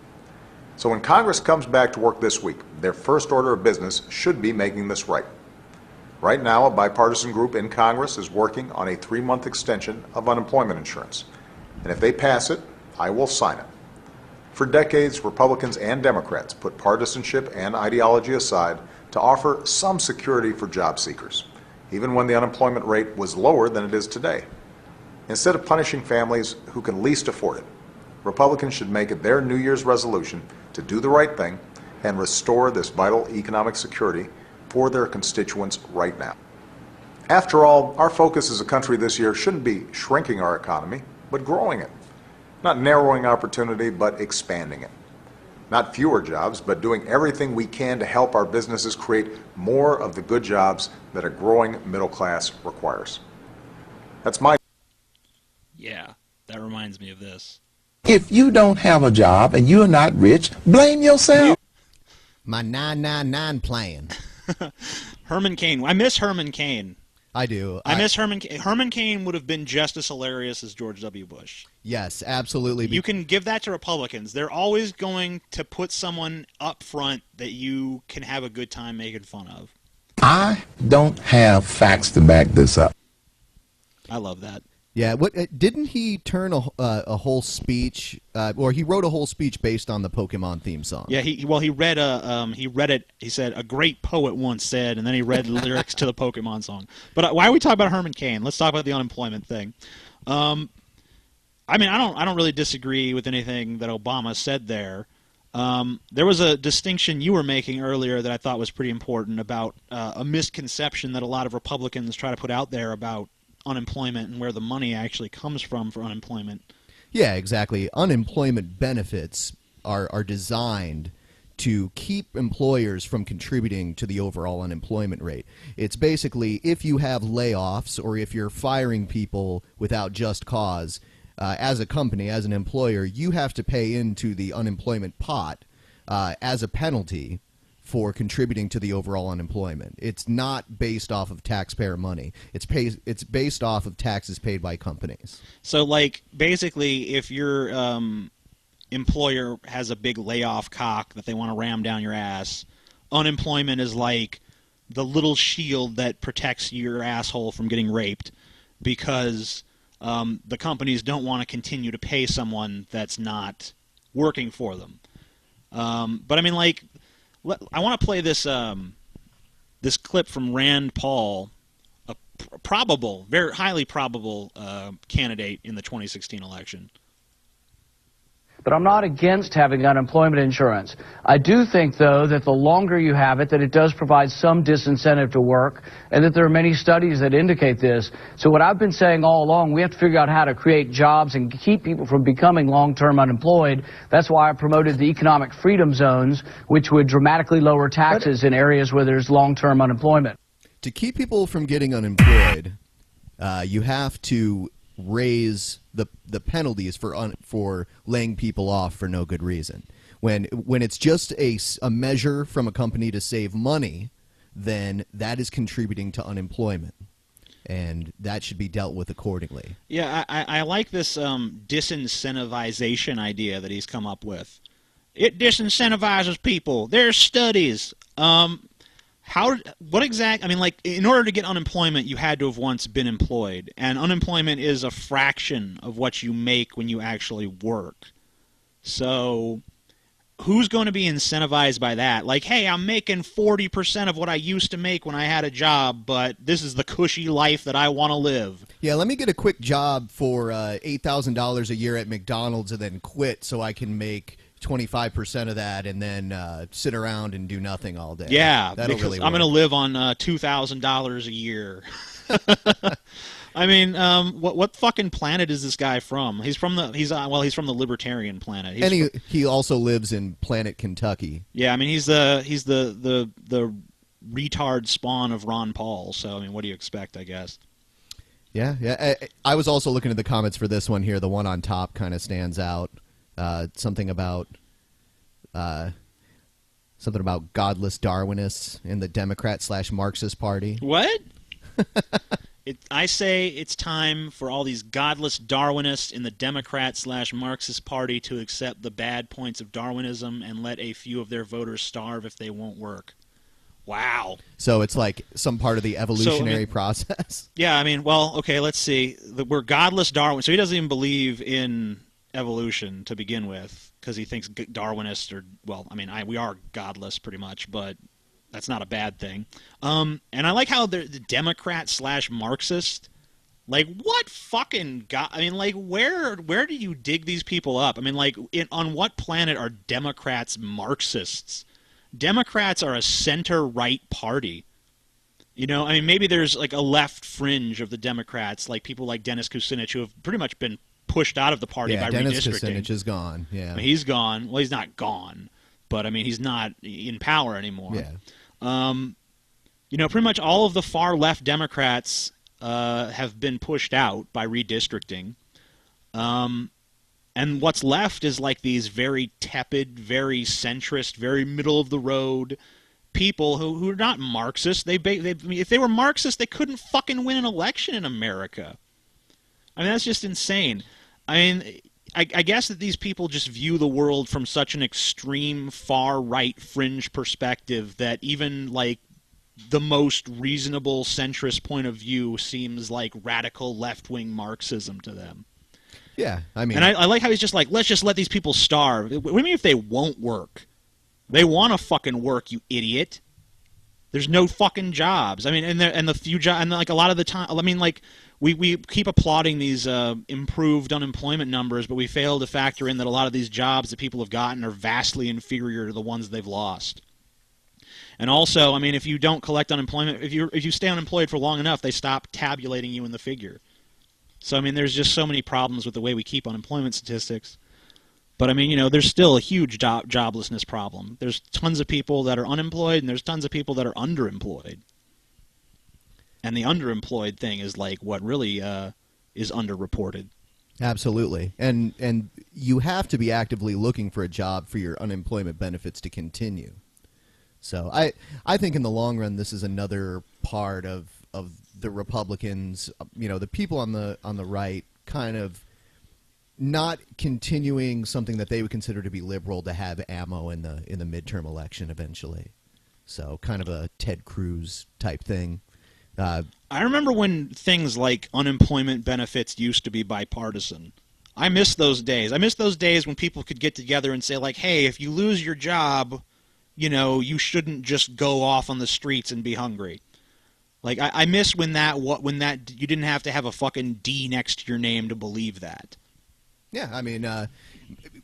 So when Congress comes back to work this week, their first order of business should be making this right. Right now, a bipartisan group in Congress is working on a 3-month extension of unemployment insurance. And if they pass it, I will sign it. For decades, Republicans and Democrats put partisanship and ideology aside to offer some security for job seekers, even when the unemployment rate was lower than it is today. Instead of punishing families who can least afford it, Republicans should make it their New Year's resolution to do the right thing and restore this vital economic security for their constituents right now. After all, our focus as a country this year shouldn't be shrinking our economy, but growing it. Not narrowing opportunity, but expanding it. Not fewer jobs, but doing everything we can to help our businesses create more of the good jobs that a growing middle class requires. That's my... Yeah, that reminds me of this. If you don't have a job and you're not rich, blame yourself. My 999 plan. Herman Cain. I miss Herman Cain. I do. I miss Herman Cain. Herman Cain would have been just as hilarious as George W. Bush. Yes, absolutely. You can give that to Republicans. They're always going to put someone up front that you can have a good time making fun of. I don't have facts to back this up. I love that. Yeah, what didn't he turn a whole speech, or he wrote a whole speech based on the Pokemon theme song? Yeah, he read it. He said a great poet once said, and then he read lyrics to the Pokemon song. But why are we talking about Herman Cain? Let's talk about the unemployment thing. I mean, I don't really disagree with anything that Obama said there. There was a distinction you were making earlier that I thought was pretty important about a misconception that a lot of Republicans try to put out there about unemployment and where the money actually comes from for unemployment. Yeah, exactly. Unemployment benefits are designed to keep employers from contributing to the overall unemployment rate. It's basically if you have layoffs or if you're firing people without just cause, as a company, as an employer, you have to pay into the unemployment pot as a penalty for contributing to the overall unemployment. It's not based off of taxpayer money. It's based off of taxes paid by companies. So, like, basically, if your employer has a big layoff cock that they want to ram down your ass, unemployment is like the little shield that protects your asshole from getting raped because the companies don't want to continue to pay someone that's not working for them. But, I mean, like, I want to play this this clip from Rand Paul, a probable, very highly probable candidate in the 2016 election. But I'm not against having unemployment insurance. I do think, though, that the longer you have it, that it does provide some disincentive to work, and that there are many studies that indicate this. So what I've been saying all along, we have to figure out how to create jobs and keep people from becoming long-term unemployed. That's why I promoted the economic freedom zones, which would dramatically lower taxes in areas where there's long-term unemployment. To keep people from getting unemployed, you have to raise the penalties for laying people off for no good reason. When it's just a measure from a company to save money, then that is contributing to unemployment, and that should be dealt with accordingly. Yeah, I like this disincentivization idea that he's come up with. It disincentivizes people. There's studies. What exact? I mean, like, in order to get unemployment, you had to have once been employed, and unemployment is a fraction of what you make when you actually work. So, who's going to be incentivized by that? Like, hey, I'm making 40% of what I used to make when I had a job, but this is the cushy life that I want to live. Yeah, let me get a quick job for $8,000 a year at McDonald's and then quit so I can make 25% of that and then sit around and do nothing all day. Yeah, that'll because really work. I'm going to live on $2,000 a year. I mean, what fucking planet is this guy from? He's from the from the libertarian planet. He also lives in Planet Kentucky. Yeah, I mean he's the retard spawn of Ron Paul. So I mean, what do you expect? I guess. Yeah. I was also looking at the comments for this one here. The one on top kind of stands out. Something about godless Darwinists in the Democrat/Marxist Party. What? I say it's time for all these godless Darwinists in the Democrat/Marxist Party to accept the bad points of Darwinism and let a few of their voters starve if they won't work. Wow. So it's like some part of the evolutionary process. Yeah, I mean, well, okay, let's see. We're godless Darwin. So he doesn't even believe in evolution to begin with because he thinks Darwinists are, well, I mean, we are godless pretty much, but that's not a bad thing. And I like how the Democrat/Marxist, like, what fucking I mean, like, where do you dig these people up? I mean, like, on what planet are Democrats Marxists? Democrats are a center-right party. You know, I mean, maybe there's, like, a left fringe of the Democrats, like people like Dennis Kucinich, who have pretty much been pushed out of the party by Dennis redistricting. Kucinich is gone. Yeah, I mean, he's gone. Well, he's not gone, but I mean, he's not in power anymore. Yeah. You know, pretty much all of the far left Democrats have been pushed out by redistricting, and what's left is like these very tepid, very centrist, very middle of the road people who are not Marxists. I mean, if they were Marxists, they couldn't fucking win an election in America. I mean, that's just insane. I mean, I guess that these people just view the world from such an extreme far-right fringe perspective that even, like, the most reasonable centrist point of view seems like radical left-wing Marxism to them. Yeah, I mean... And I like how he's just like, let's just let these people starve. What do you mean if they won't work? They want to fucking work, you idiot. There's no fucking jobs. I mean, and the few jobs, and like a lot of the time, I mean, like, we keep applauding these improved unemployment numbers, but we fail to factor in that a lot of these jobs that people have gotten are vastly inferior to the ones they've lost. And also, I mean, if you don't collect unemployment, if you stay unemployed for long enough, they stop tabulating you in the figure. So, I mean, there's just so many problems with the way we keep unemployment statistics. But, I mean, you know, there's still a huge joblessness problem. There's tons of people that are unemployed, and there's tons of people that are underemployed. And the underemployed thing is, like, what really is underreported. Absolutely. And you have to be actively looking for a job for your unemployment benefits to continue. So I think in the long run, this is another part of the Republicans, you know, the people on the right kind of not continuing something that they would consider to be liberal to have ammo in the midterm election eventually. So kind of a Ted Cruz type thing. I remember when things like unemployment benefits used to be bipartisan. I miss those days. I miss those days when people could get together and say, like, hey, if you lose your job, you know, you shouldn't just go off on the streets and be hungry. Like, I miss when that you didn't have to have a fucking D next to your name to believe that. Yeah, I mean,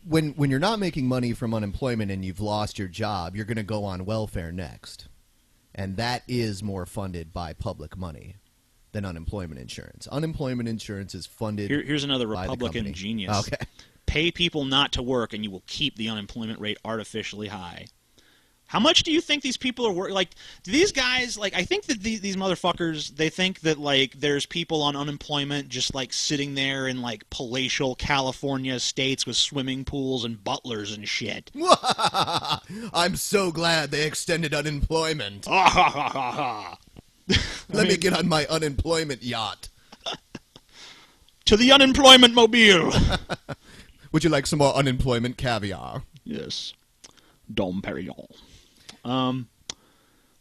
when you're not making money from unemployment and you've lost your job, you're going to go on welfare next. And that is more funded by public money than unemployment insurance. Unemployment insurance is funded Here's another by Republican genius. Okay. Pay people not to work and you will keep the unemployment rate artificially high. How much do you think these people are working? Like, do these guys, like, I think that these motherfuckers, they think that, like, there's people on unemployment just, like, sitting there in, like, palatial California estates with swimming pools and butlers and shit. I'm so glad they extended unemployment. Let me get on my unemployment yacht. To the unemployment mobile. Would you like some more unemployment caviar? Yes. Dom Perignon.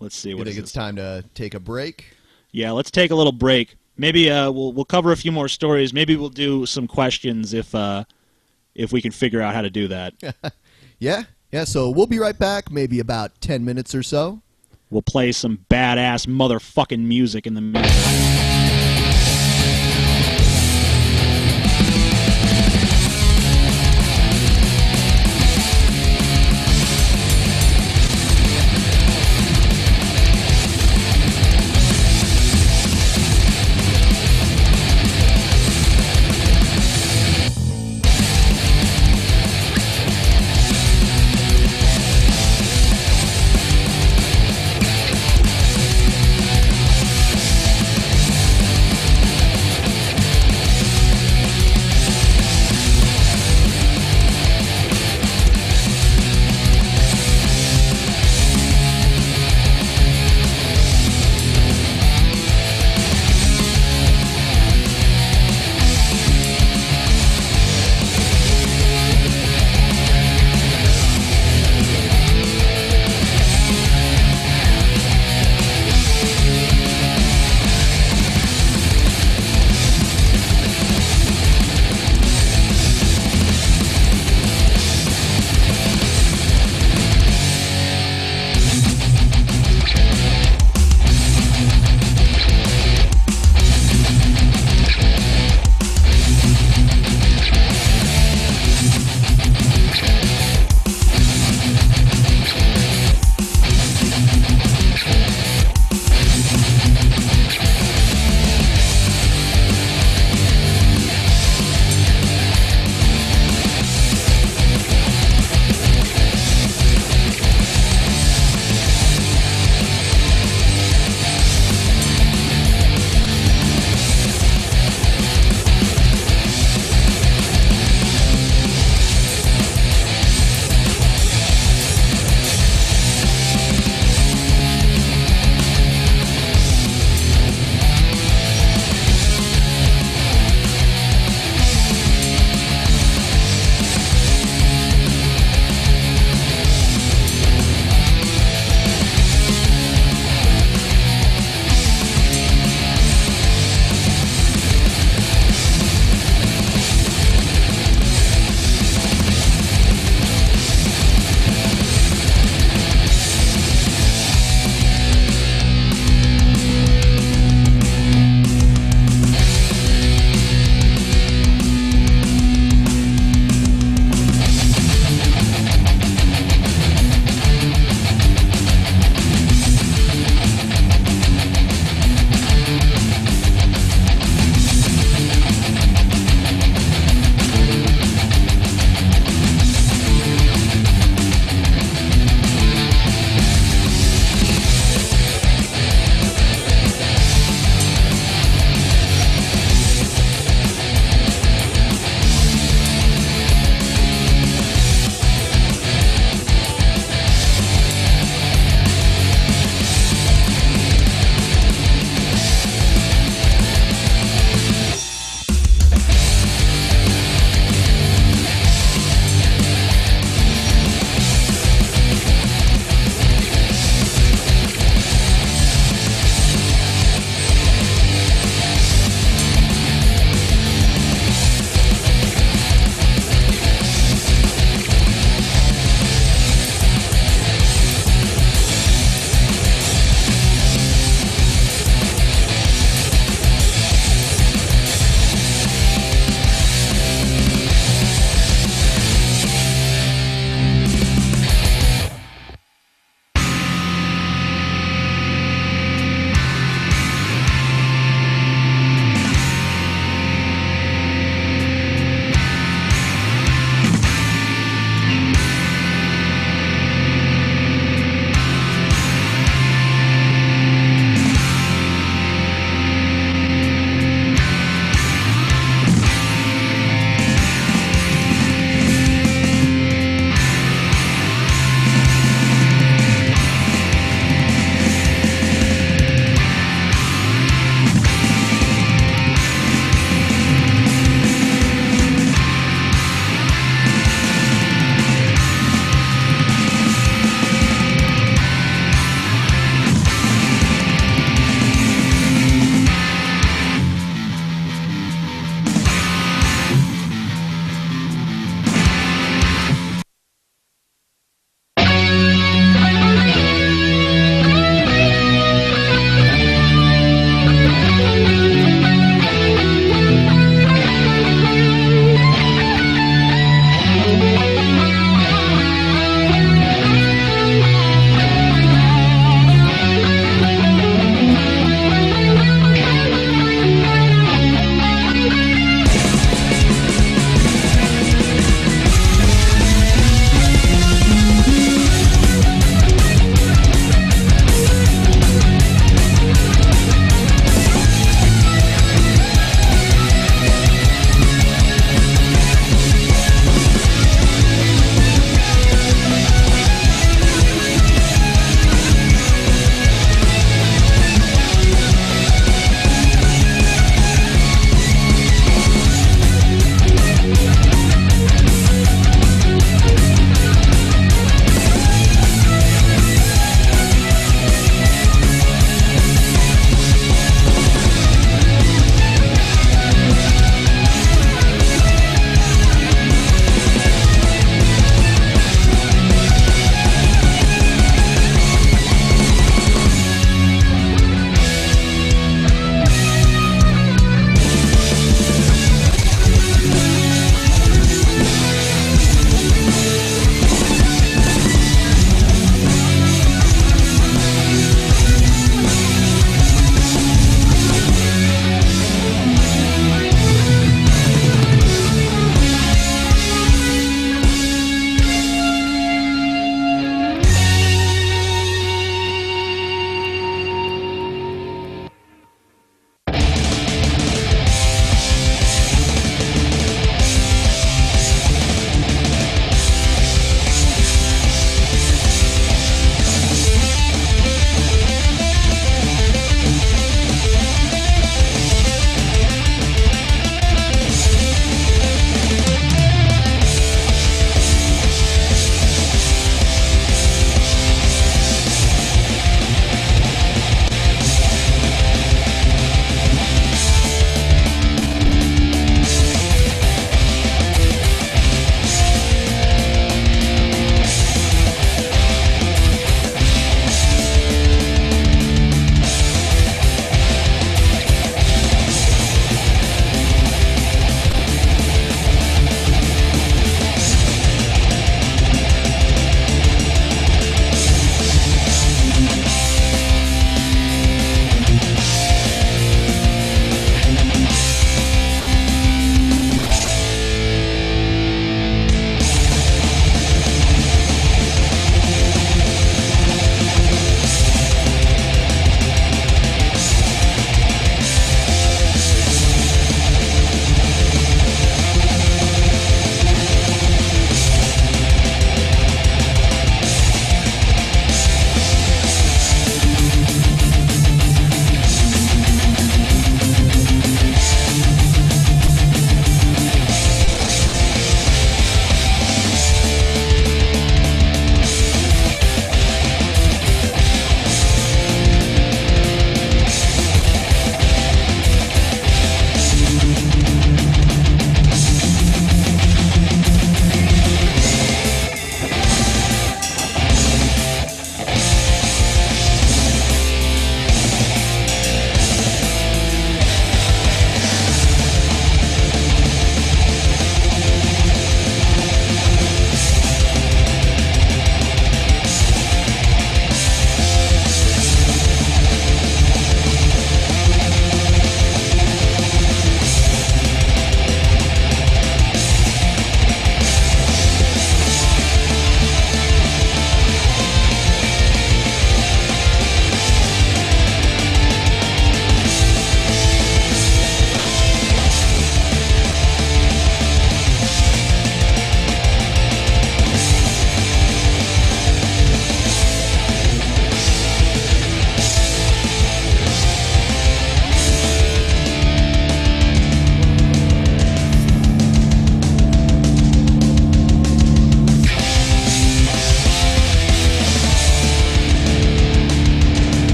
Let's see. You think it's time to take a break? Yeah, let's take a little break. Maybe we'll cover a few more stories. Maybe we'll do some questions if we can figure out how to do that. Yeah. So we'll be right back. Maybe about 10 minutes or so. We'll play some badass motherfucking music in the meantime.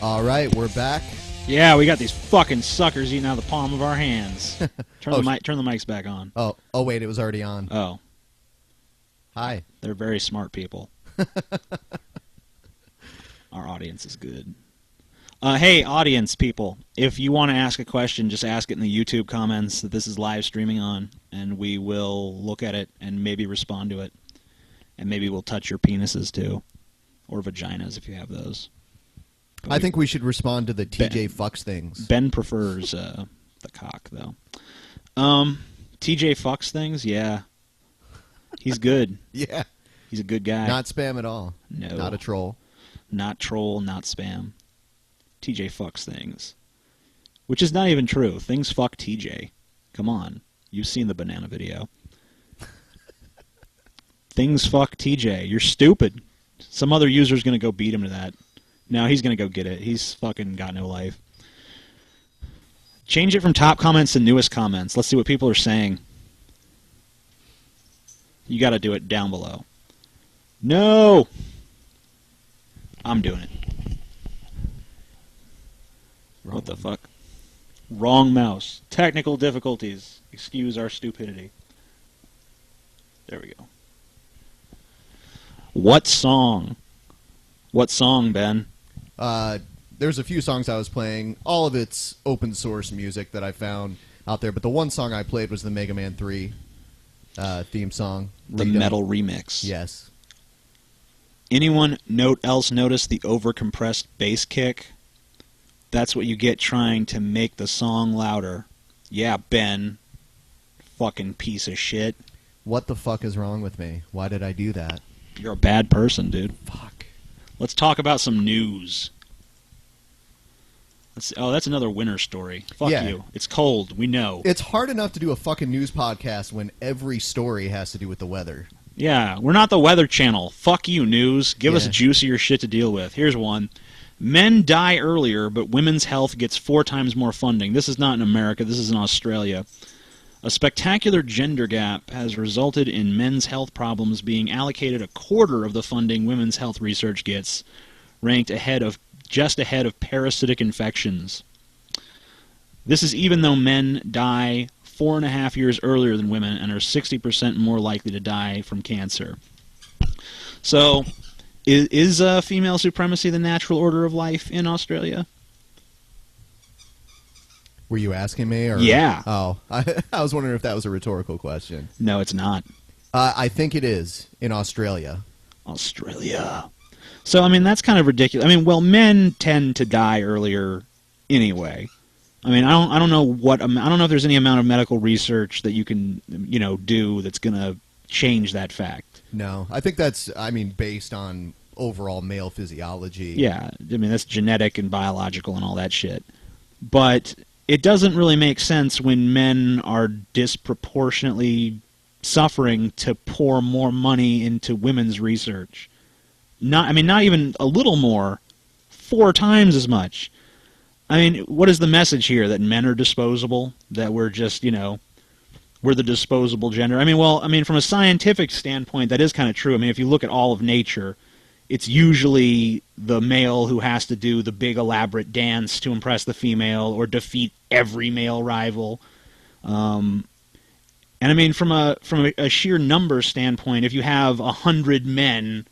All right, we're back. Yeah, we got these fucking suckers eating out of the palm of our hands. Turn the mics back on. Oh, wait, it was already on. Oh. Hi. They're very smart people. Our audience is good. Hey, audience people, if you want to ask a question, just ask it in the YouTube comments that this is live streaming on, and we will look at it and maybe respond to it. And maybe we'll touch your penises, too. Or vaginas, if you have those. I think we should respond to the TJ fucks things. Ben prefers the cock, though. TJ fucks things? Yeah. He's good. Yeah. He's a good guy. Not spam at all. No. Not a troll. Not troll, not spam. TJ fucks things. Which is not even true. Things fuck TJ. Come on. You've seen the banana video. Things fuck TJ. You're stupid. Some other user's going to go beat him to that. No, he's going to go get it. He's fucking got no life. Change it from top comments to newest comments. Let's see what people are saying. You got to do it down below. No! I'm doing it. What the fuck? Wrong mouse. Technical difficulties. Excuse our stupidity. There we go. What song? What song, Ben? There's a few songs I was playing. All of it's open source music that I found out there, but the one song I played was the Mega Man 3 theme song. The metal remix. Yes. Anyone else notice the overcompressed bass kick? That's what you get trying to make the song louder. Yeah, Ben. Fucking piece of shit. What the fuck is wrong with me? Why did I do that? You're a bad person, dude. Fuck. Let's talk about some news. Oh, that's another winter story. Fuck you. It's cold. We know. It's hard enough to do a fucking news podcast when every story has to do with the weather. Yeah, we're not the Weather Channel. Fuck you, news. Give us juicier shit to deal with. Here's one. Men die earlier, but women's health gets 4 times more funding. This is not in America. This is in Australia. A spectacular gender gap has resulted in men's health problems being allocated a quarter of the funding women's health research gets, ranked just ahead of parasitic infections. This is even though men die 4.5 years earlier than women and are 60% more likely to die from cancer. So, is female supremacy the natural order of life in Australia? Were you asking me? Or? Yeah. Oh, I was wondering if that was a rhetorical question. No, it's not. I think it is in Australia. Australia. So, I mean, that's kind of ridiculous. I mean, well, men tend to die earlier anyway. I mean, I don't know I don't know if there's any amount of medical research that you can, do that's going to change that fact. No, I think that's, based on overall male physiology. Yeah, I mean, that's genetic and biological and all that shit. But it doesn't really make sense when men are disproportionately suffering to pour more money into women's research. Not even a little more, 4 times as much. I mean, what is the message here? That men are disposable? That we're just, we're the disposable gender? From a scientific standpoint, that is kind of true. I mean, if you look at all of nature, it's usually the male who has to do the big elaborate dance to impress the female or defeat every male rival. And I mean, from a sheer number standpoint, if you have 100 men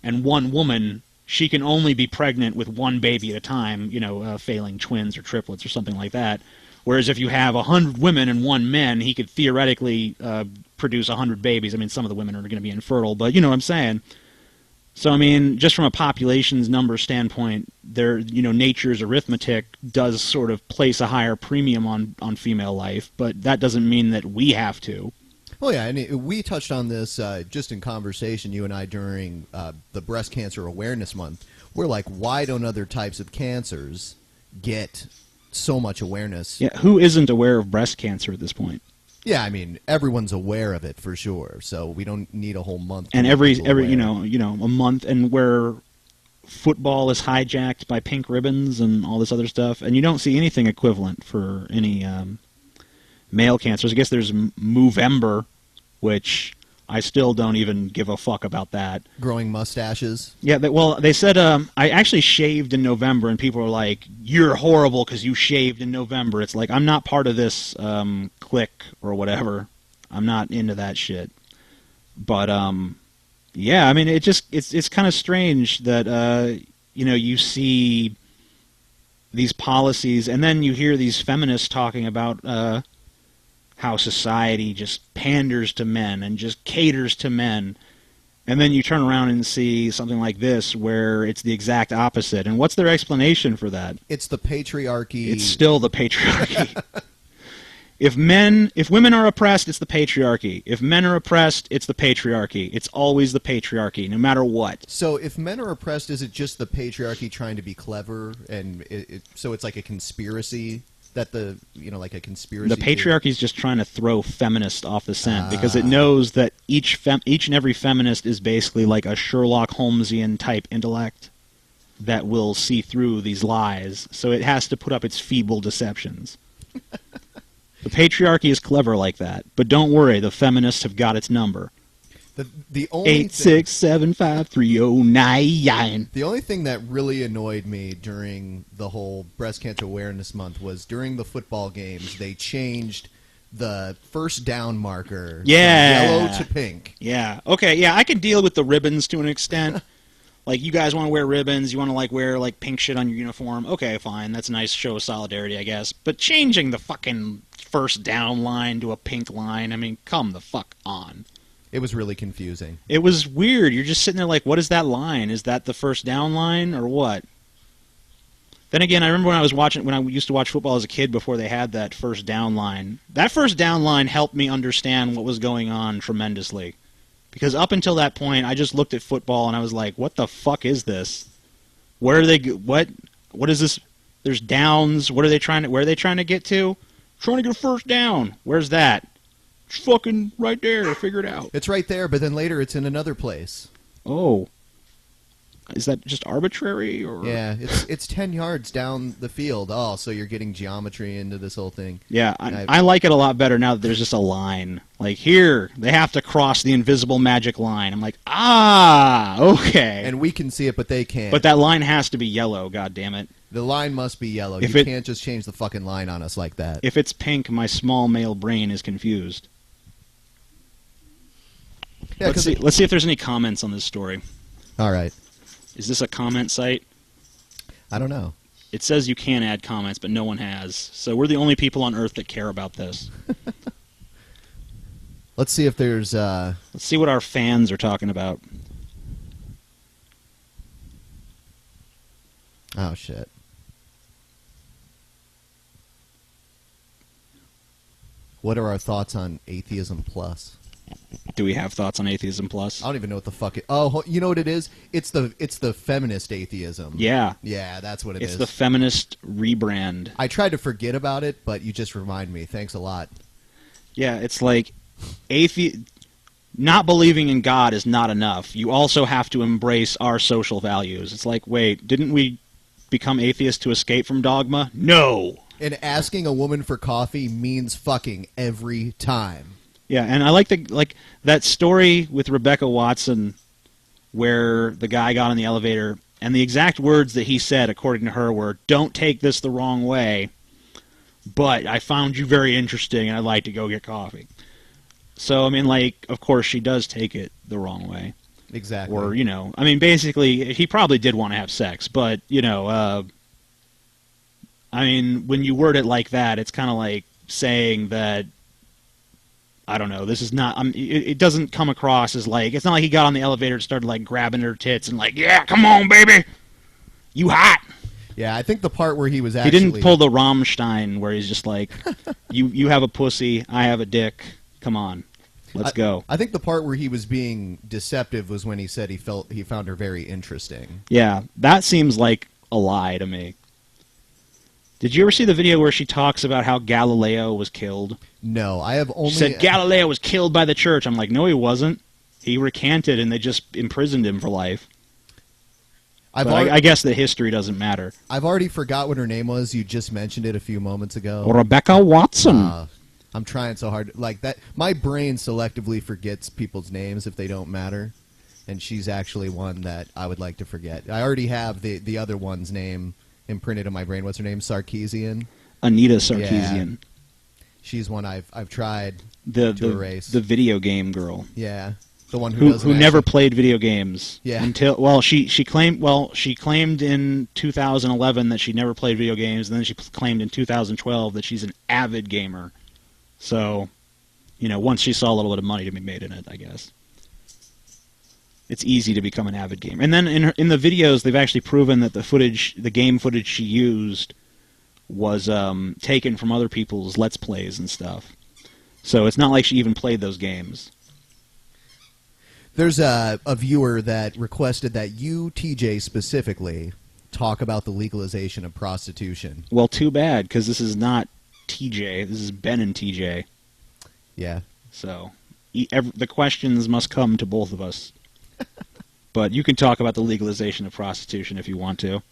and 1 woman, she can only be pregnant with 1 baby at a time, failing twins or triplets or something like that. Whereas if you have 100 women and 1 man, he could theoretically produce 100 babies. I mean, some of the women are going to be infertile, but you know what I'm saying. So, I mean, just from a population's number standpoint, nature's arithmetic does sort of place a higher premium on female life, but that doesn't mean that we have to. Well, yeah, and we touched on this just in conversation, you and I, during the Breast Cancer Awareness Month. We're like, why don't other types of cancers get so much awareness? Yeah, who isn't aware of breast cancer at this point? Yeah, I mean, everyone's aware of it for sure. So we don't need a whole month. And every a month, and where football is hijacked by pink ribbons and all this other stuff, and you don't see anything equivalent for any male cancers. I guess there's Movember, which I still don't even give a fuck about that. Growing mustaches. Yeah, well, they said I actually shaved in November, and people are like, "You're horrible because you shaved in November." It's like, I'm not part of this clique or whatever. I'm not into that shit. But yeah, I mean, it's kind of strange that you see these policies, and then you hear these feminists talking about how society just panders to men and just caters to men. And then you turn around and see something like this where it's the exact opposite. And what's their explanation for that? It's the patriarchy. It's still the patriarchy. If women are oppressed, it's the patriarchy. If men are oppressed, it's the patriarchy. It's always the patriarchy, no matter what. So if men are oppressed, is it just the patriarchy trying to be clever? And so it's like a conspiracy? That like a conspiracy. The patriarchy is just trying to throw feminists off the scent because it knows that each and every feminist is basically like a Sherlock Holmesian type intellect that will see through these lies. So it has to put up its feeble deceptions. The patriarchy is clever like that, but don't worry, the feminists have got its number. The only 8675309. The only thing that really annoyed me during the whole Breast Cancer Awareness Month was during the football games they changed the first down marker from yellow to pink. Yeah. Okay. Yeah, I can deal with the ribbons to an extent. Like, you guys want to wear ribbons, you want to wear pink shit on your uniform. Okay, fine. That's a nice show of solidarity, I guess. But changing the fucking first down line to a pink line, I mean, come the fuck on. It was really confusing. It was weird. You're just sitting there like, what is that line? Is that the first down line or what? Then again, I remember when I used to watch football as a kid before they had that first down line. That first down line helped me understand what was going on tremendously. Because up until that point, I just looked at football and I was like, what the fuck is this? Where are they? What is this? There's downs. Where are they trying to get to? Trying to get a first down. Where's that? It's fucking right there. Figure it out. It's right there, but then later it's in another place. Oh. Is that just arbitrary? Or? Yeah, it's 10 yards down the field. Oh, so you're getting geometry into this whole thing. Yeah, I like it a lot better now that there's just a line. Like, here, they have to cross the invisible magic line. I'm like, okay. And we can see it, but they can't. But that line has to be yellow, goddammit. The line must be yellow. You can't just change the fucking line on us like that. If it's pink, my small male brain is confused. Yeah, let's see if there's any comments on this story. All right. Is this a comment site? I don't know. It says you can add comments, but no one has. So we're the only people on Earth that care about this. Let's see if there's... Let's see what our fans are talking about. Oh, shit. What are our thoughts on Atheism Plus? Do we have thoughts on Atheism Plus? I don't even know what the fuck it... Oh, you know what it is? It's the feminist atheism. Yeah. Yeah, that's what it is. It's the feminist rebrand. I tried to forget about it, but you just remind me. Thanks a lot. Yeah, it's like not believing in God is not enough. You also have to embrace our social values. It's like, wait, didn't we become atheists to escape from dogma? No. And asking a woman for coffee means fucking every time. Yeah, and I like that story with Rebecca Watson where the guy got in the elevator and the exact words that he said, according to her, were, "Don't take this the wrong way, but I found you very interesting and I'd like to go get coffee." So, I mean, of course she does take it the wrong way. Exactly. Or, I mean, basically, he probably did want to have sex, but, I mean, when you word it like that, it's kind of like saying that, I don't know, this is not, it doesn't come across as it's not like he got on the elevator and started grabbing her tits and yeah, come on, baby, you hot. Yeah, I think the part where he was actually... He didn't pull the Rammstein where he's just like, you have a pussy, I have a dick, come on, let's go. I think the part where he was being deceptive was when he said he found her very interesting. Yeah, that seems like a lie to me. Did you ever see the video where she talks about how Galileo was killed? No, I have only... She said Galileo was killed by the church. I'm like, no, he wasn't. He recanted, and they just imprisoned him for life. I guess the history doesn't matter. I've already forgot what her name was. You just mentioned it a few moments ago. Rebecca Watson. I'm trying so hard. Like that, my brain selectively forgets people's names if they don't matter, and she's actually one that I would like to forget. I already have the other one's name imprinted in my brain. What's her name? Sarkeesian. Anita Sarkeesian. Yeah. She's one I've tried to erase. The video game girl. Yeah, the one who never played video games. Yeah. Until she claimed in 2011 that she never played video games, and then she claimed in 2012 that she's an avid gamer. So, once she saw a little bit of money to be made in it, I guess it's easy to become an avid gamer. And then in the videos, they've actually proven that the game footage she used was taken from other people's Let's Plays and stuff. So it's not like she even played those games. There's a viewer that requested that you, TJ, specifically talk about the legalization of prostitution. Well, too bad, because this is not TJ. This is Ben and TJ. Yeah. So the questions must come to both of us. But you can talk about the legalization of prostitution if you want to.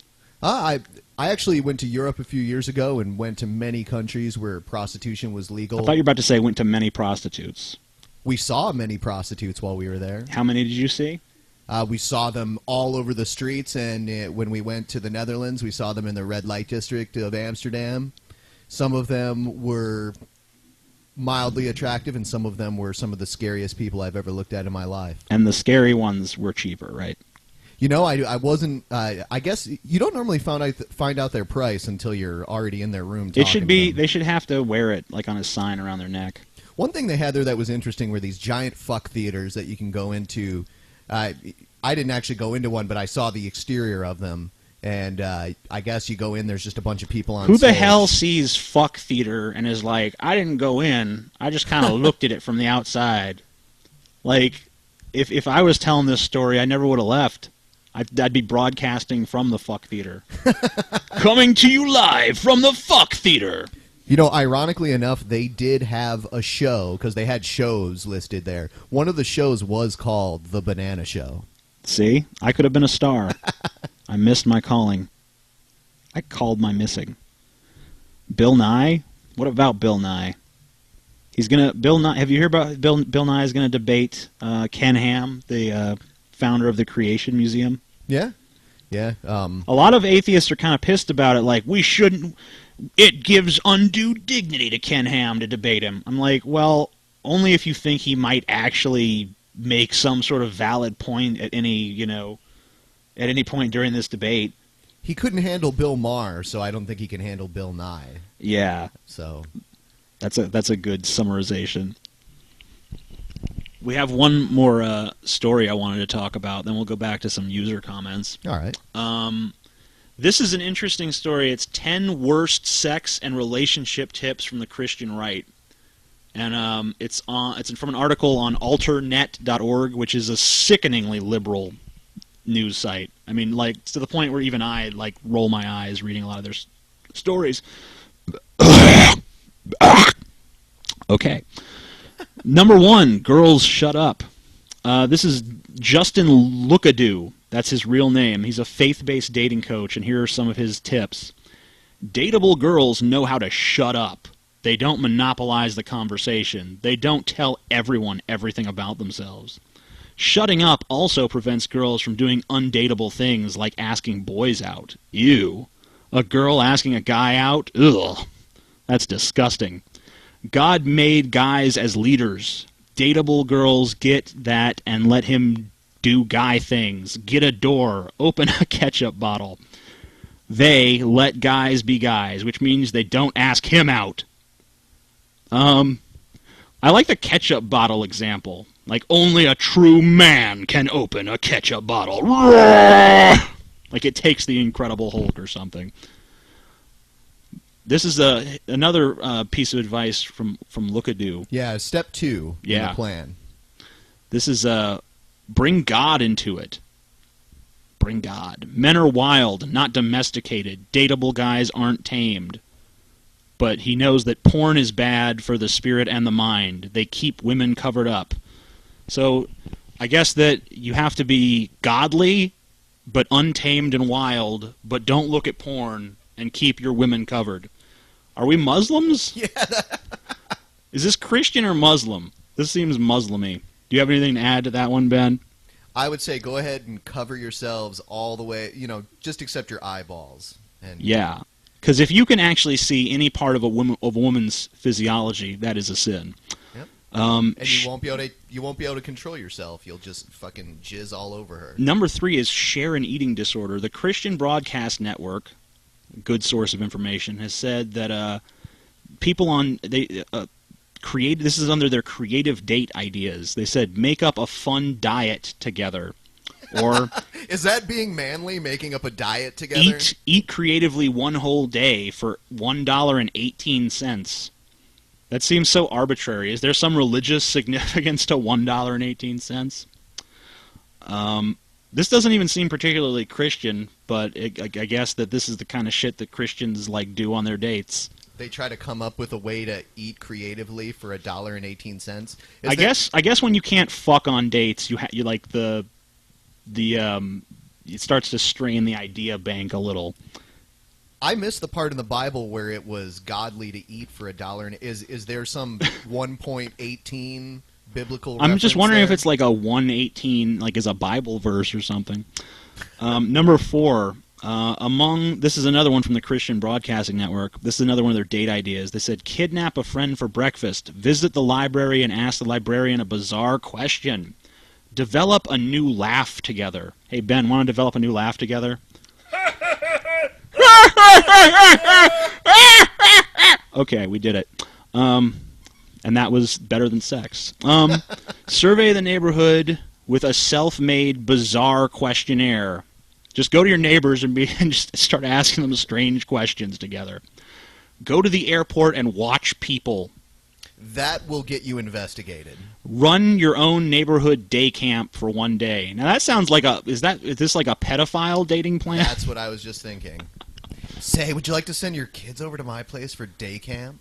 I actually went to Europe a few years ago and went to many countries where prostitution was legal. I thought you were about to say went to many prostitutes. We saw many prostitutes while we were there. How many did you see? We saw them all over the streets, and when we went to the Netherlands, we saw them in the red light district of Amsterdam. Some of them were mildly attractive, and some of them were some of the scariest people I've ever looked at in my life. And the scary ones were cheaper, right? I wasn't. I guess you don't normally find out their price until you're already in their room. It should be. They should have to wear it like on a sign around their neck. One thing they had there that was interesting were these giant fuck theaters that you can go into. I didn't actually go into one, but I saw the exterior of them, and I guess you go in. There's just a bunch of people on. Who the stage. hell sees fuck theater and is like, I didn't go in. I just kind of looked at it from the outside. Like, if I was telling this story, I never would have left. I'd be broadcasting from the fuck theater. Coming to you live from the fuck theater. Ironically enough, they did have a show, because they had shows listed there. One of the shows was called The Banana Show. See? I could have been a star. I missed my calling. I called my missing. Bill Nye? What about Bill Nye? Have you heard about Bill Nye is going to debate Ken Ham, the founder of the Creation Museum? Yeah. Yeah. A lot of atheists are kind of pissed about it, like, we shouldn't... It gives undue dignity to Ken Ham to debate him. I'm like, well, only if you think he might actually make some sort of valid point at any point during this debate. He couldn't handle Bill Maher, so I don't think he can handle Bill Nye. Yeah. So that's a good summarization. We have one more story I wanted to talk about, then we'll go back to some user comments. All right. This is an interesting story. It's 10 worst sex and relationship tips from the Christian right. And it's from an article on alternet.org, which is a sickeningly liberal news site. I mean, like, to the point where even I, like, roll my eyes reading a lot of their stories. Okay. Number 1, girls shut up. This is Justin Lookadoo. That's his real name. He's a faith-based dating coach, and here are some of his tips. Dateable girls know how to shut up. They don't monopolize the conversation. They don't tell everyone everything about themselves. Shutting up also prevents girls from doing undateable things like asking boys out. Ew. A girl asking a guy out? Ugh. That's disgusting. God made guys as leaders. Dateable girls get that and let him do guy things. Get a door. Open a ketchup bottle. They let guys be guys, which means they don't ask him out. I like the ketchup bottle example. Like, only a true man can open a ketchup bottle. Like it takes the Incredible Hulk or something. This is another piece of advice from Lookadoo. Yeah, step 2 in the plan. This is bring God into it. Bring God. Men are wild, not domesticated. Dateable guys aren't tamed. But he knows that porn is bad for the spirit and the mind. They keep women covered up. So I guess that you have to be godly, but untamed and wild, but don't look at porn and keep your women covered. Are we Muslims? Yeah. Is this Christian or Muslim? This seems Muslim-y. Do you have anything to add to that one, Ben? I would say go ahead and cover yourselves all the way, just except your eyeballs. And yeah, because if you can actually see any part of a woman's physiology, that is a sin. Yep. And you won't be able to control yourself. You'll just fucking jizz all over her. Number 3 is share an eating disorder. The Christian Broadcast Network, a good source of information, has said that people on this is under their creative date ideas. They said make up a fun diet together, or is that being manly, making up a diet together? Eat creatively one whole day for $1.18. That seems so arbitrary. Is there some religious significance to $1.18? This doesn't even seem particularly Christian, but I guess that this is the kind of shit that Christians do on their dates. They try to come up with a way to eat creatively for $1.18. I guess when you can't fuck on dates, you like it starts to strain the idea bank a little. I missed the part in the Bible where it was godly to eat for $1. Is there some 1.18 biblical? I'm just wondering if it's like a 118, like is a Bible verse or something. Number 4. This is another one from the Christian Broadcasting Network. This is another one of their date ideas. They said, kidnap a friend for breakfast, visit the library and ask the librarian a bizarre question, develop a new laugh together. Hey, Ben, want to develop a new laugh together? Okay, we did it. And that was better than sex. Survey the neighborhood with a self-made bizarre questionnaire. Just go to your neighbors and just start asking them strange questions together. Go to the airport and watch people. That will get you investigated. Run your own neighborhood day camp for one day. Now that sounds like is this like a pedophile dating plan? That's what I was just thinking. Say, would you like to send your kids over to my place for day camp?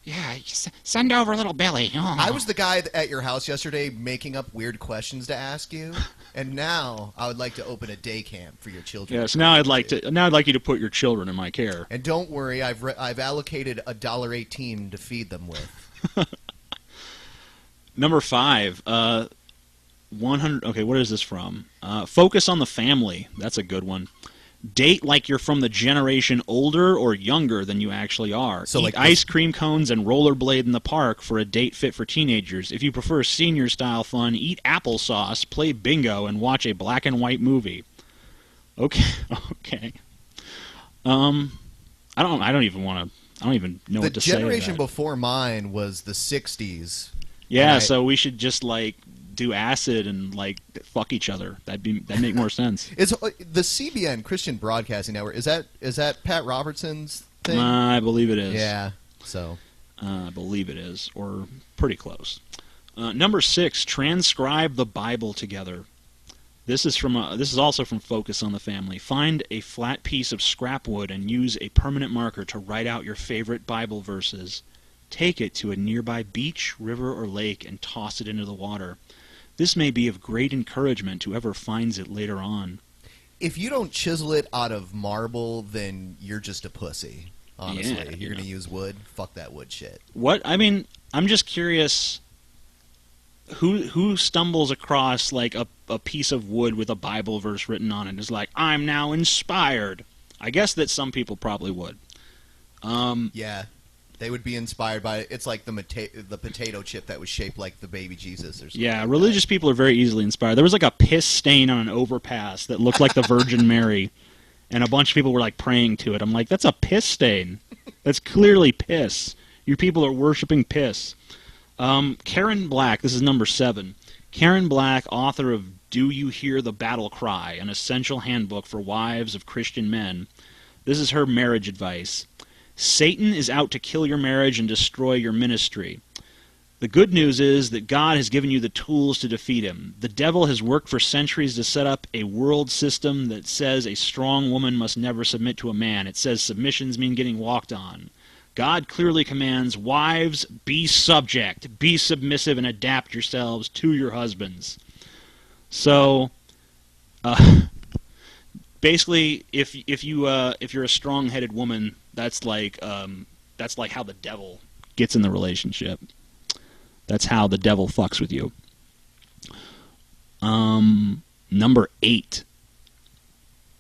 Yeah, send over little Billy. Oh. I was the guy at your house yesterday making up weird questions to ask you, and now I would like to open a day camp for your children. Yes, now I'd like you to put your children in my care. And don't worry, I've allocated $1.18 to feed them with. Number 5, 100. Okay, what is this from? Focus on the family. That's a good one. Date like you're from the generation older or younger than you actually are. So eat ice cream cones and rollerblade in the park for a date fit for teenagers. If you prefer senior-style fun, eat applesauce, play bingo, and watch a black and white movie. Okay. I don't even know what to say. The generation before mine was the '60s. Yeah, so we should just do acid and fuck each other. That'd make more sense. Is the CBN Christian Broadcasting Network, is that Pat Robertson's thing? I believe it is. Yeah. So I believe it is, or pretty close. Number 6, transcribe the Bible together. This is also from Focus on the Family. Find a flat piece of scrap wood and use a permanent marker to write out your favorite Bible verses. Take it to a nearby beach, river, or lake and toss it into the water. This may be of great encouragement to whoever finds it later on. If you don't chisel it out of marble, then you're just a pussy. Honestly, Yeah, you're gonna use wood. Fuck that wood shit. I'm just curious. Who stumbles across a piece of wood with a Bible verse written on it and is like, I'm now inspired? I guess that some people probably would. Yeah. They would be inspired by it. It's like the potato chip that was shaped like the baby Jesus or something. Yeah, religious people are very easily inspired. There was a piss stain on an overpass that looked like the Virgin Mary, and a bunch of people were praying to it. I'm like, that's a piss stain. That's clearly piss. You people are worshiping piss. Karen Black, this is number 7. Karen Black, author of Do You Hear the Battle Cry, an essential handbook for wives of Christian men. This is her marriage advice. Satan is out to kill your marriage and destroy your ministry. The good news is that God has given you the tools to defeat him. The devil has worked for centuries to set up a world system that says a strong woman must never submit to a man. It says submissions mean getting walked on. God clearly commands, wives, be subject, be submissive, and adapt yourselves to your husbands. So, basically, if you're a strong-headed woman, that's like how the devil gets in the relationship. That's how the devil fucks with you. Number 8.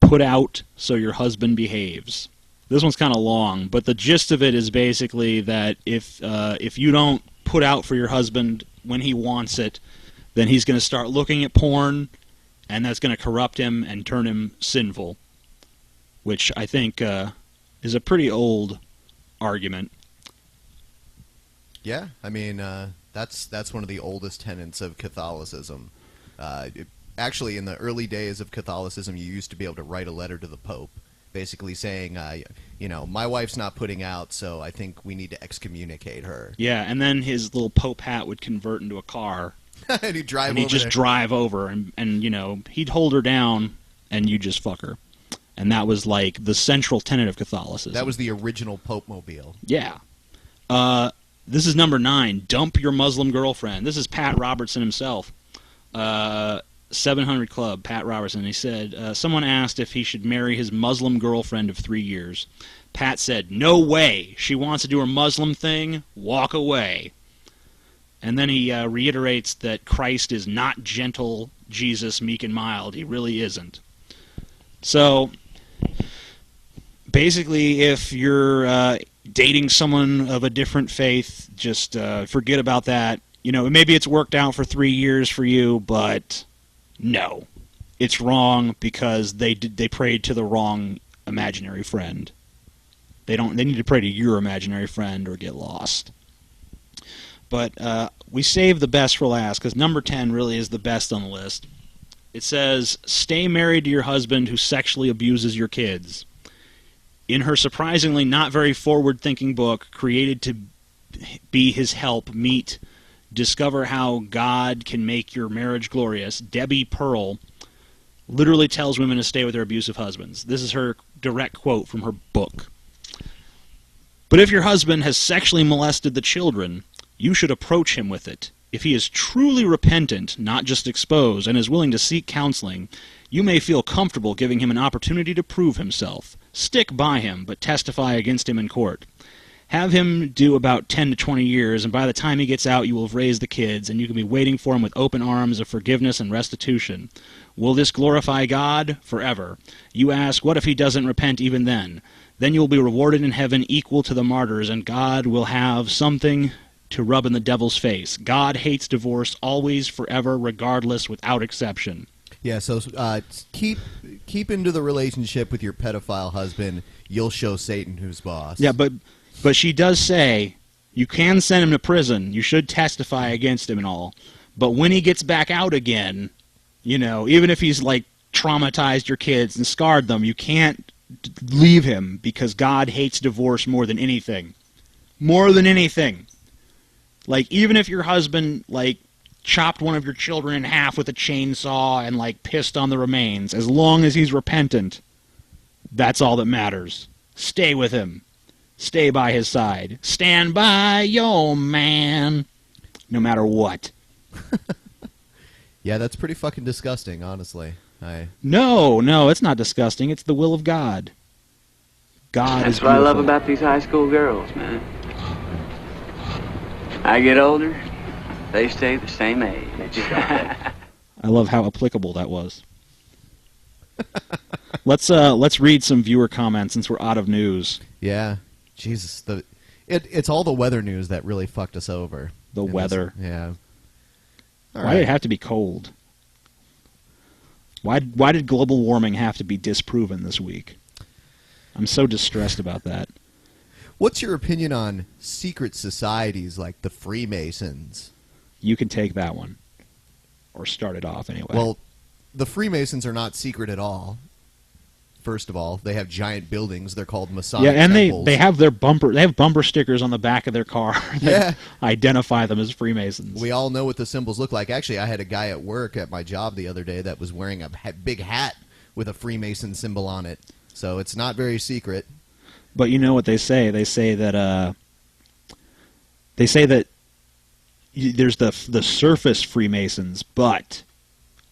Put out so your husband behaves. This one's kind of long, but the gist of it is basically that if you don't put out for your husband when he wants it, then he's going to start looking at porn, and that's going to corrupt him and turn him sinful, which I think is a pretty old argument. Yeah, I mean, that's one of the oldest tenets of Catholicism. Actually, in the early days of Catholicism, you used to be able to write a letter to the Pope, basically saying, my wife's not putting out, so I think we need to excommunicate her. Yeah, and then his little Pope hat would convert into a car. And he'd drive and over he'd just there. drive over, and he'd hold her down, and you just fuck her. And that was like the central tenet of Catholicism. That was the original Pope mobile. Yeah. This is number 9. Dump your Muslim girlfriend. This is Pat Robertson himself. 700 Club, Pat Robertson. He said, someone asked if he should marry his Muslim girlfriend of 3 years. Pat said, no way. She wants to do her Muslim thing. Walk away. And then he reiterates that Christ is not gentle, Jesus, meek and mild. He really isn't. So, basically, if you're dating someone of a different faith, just forget about that. Maybe it's worked out for 3 years for you, but no. It's wrong because they prayed to the wrong imaginary friend. They need to pray to your imaginary friend or get lost. But we saved the best for last because number 10 really is the best on the list. It says, stay married to your husband who sexually abuses your kids. In her surprisingly not very forward-thinking book, created to be his help, discover how God can make your marriage glorious, Debbie Pearl literally tells women to stay with their abusive husbands. This is her direct quote from her book. But if your husband has sexually molested the children, you should approach him with it. If he is truly repentant, not just exposed, and is willing to seek counseling, you may feel comfortable giving him an opportunity to prove himself. Stick by him, but testify against him in court. Have him do about 10 to 20 years, and by the time he gets out, you will have raised the kids, and you can be waiting for him with open arms of forgiveness and restitution. Will this glorify God? Forever. You ask, what if he doesn't repent even then? Then you will be rewarded in heaven equal to the martyrs, and God will have something to rub in the devil's face. God hates divorce always, forever, regardless, without exception. Yeah, so keep into the relationship with your pedophile husband. You'll show Satan who's boss. Yeah, but she does say you can send him to prison. You should testify against him and all. But when he gets back out again, even if he's like traumatized your kids and scarred them, you can't leave him because God hates divorce more than anything. More than anything. Like, even if your husband, chopped one of your children in half with a chainsaw and, pissed on the remains, as long as he's repentant, that's all that matters. Stay with him. Stay by his side. Stand by your man. No matter what. Yeah, that's pretty fucking disgusting, honestly. No, it's not disgusting. It's the will of God. That's what I love about these high school girls, man. I get older, they stay the same age. I love how applicable that was. Let's read some viewer comments since we're out of news. Yeah, Jesus, it's all the weather news that really fucked us over. The weather, yeah. Why did it have to be cold? Why did global warming have to be disproven this week? I'm so distressed about that. What's your opinion on secret societies like the Freemasons? You can take that one. Or start it off anyway. Well, the Freemasons are not secret at all. First of all, they have giant buildings. They're called Masonic temples. they have bumper stickers on the back of their car that identify them as Freemasons. We all know what the symbols look like. Actually, I had a guy at work at my job the other day that was wearing a big hat with a Freemason symbol on it. So it's not very secret. But you know what they say? They say that there's the surface Freemasons, but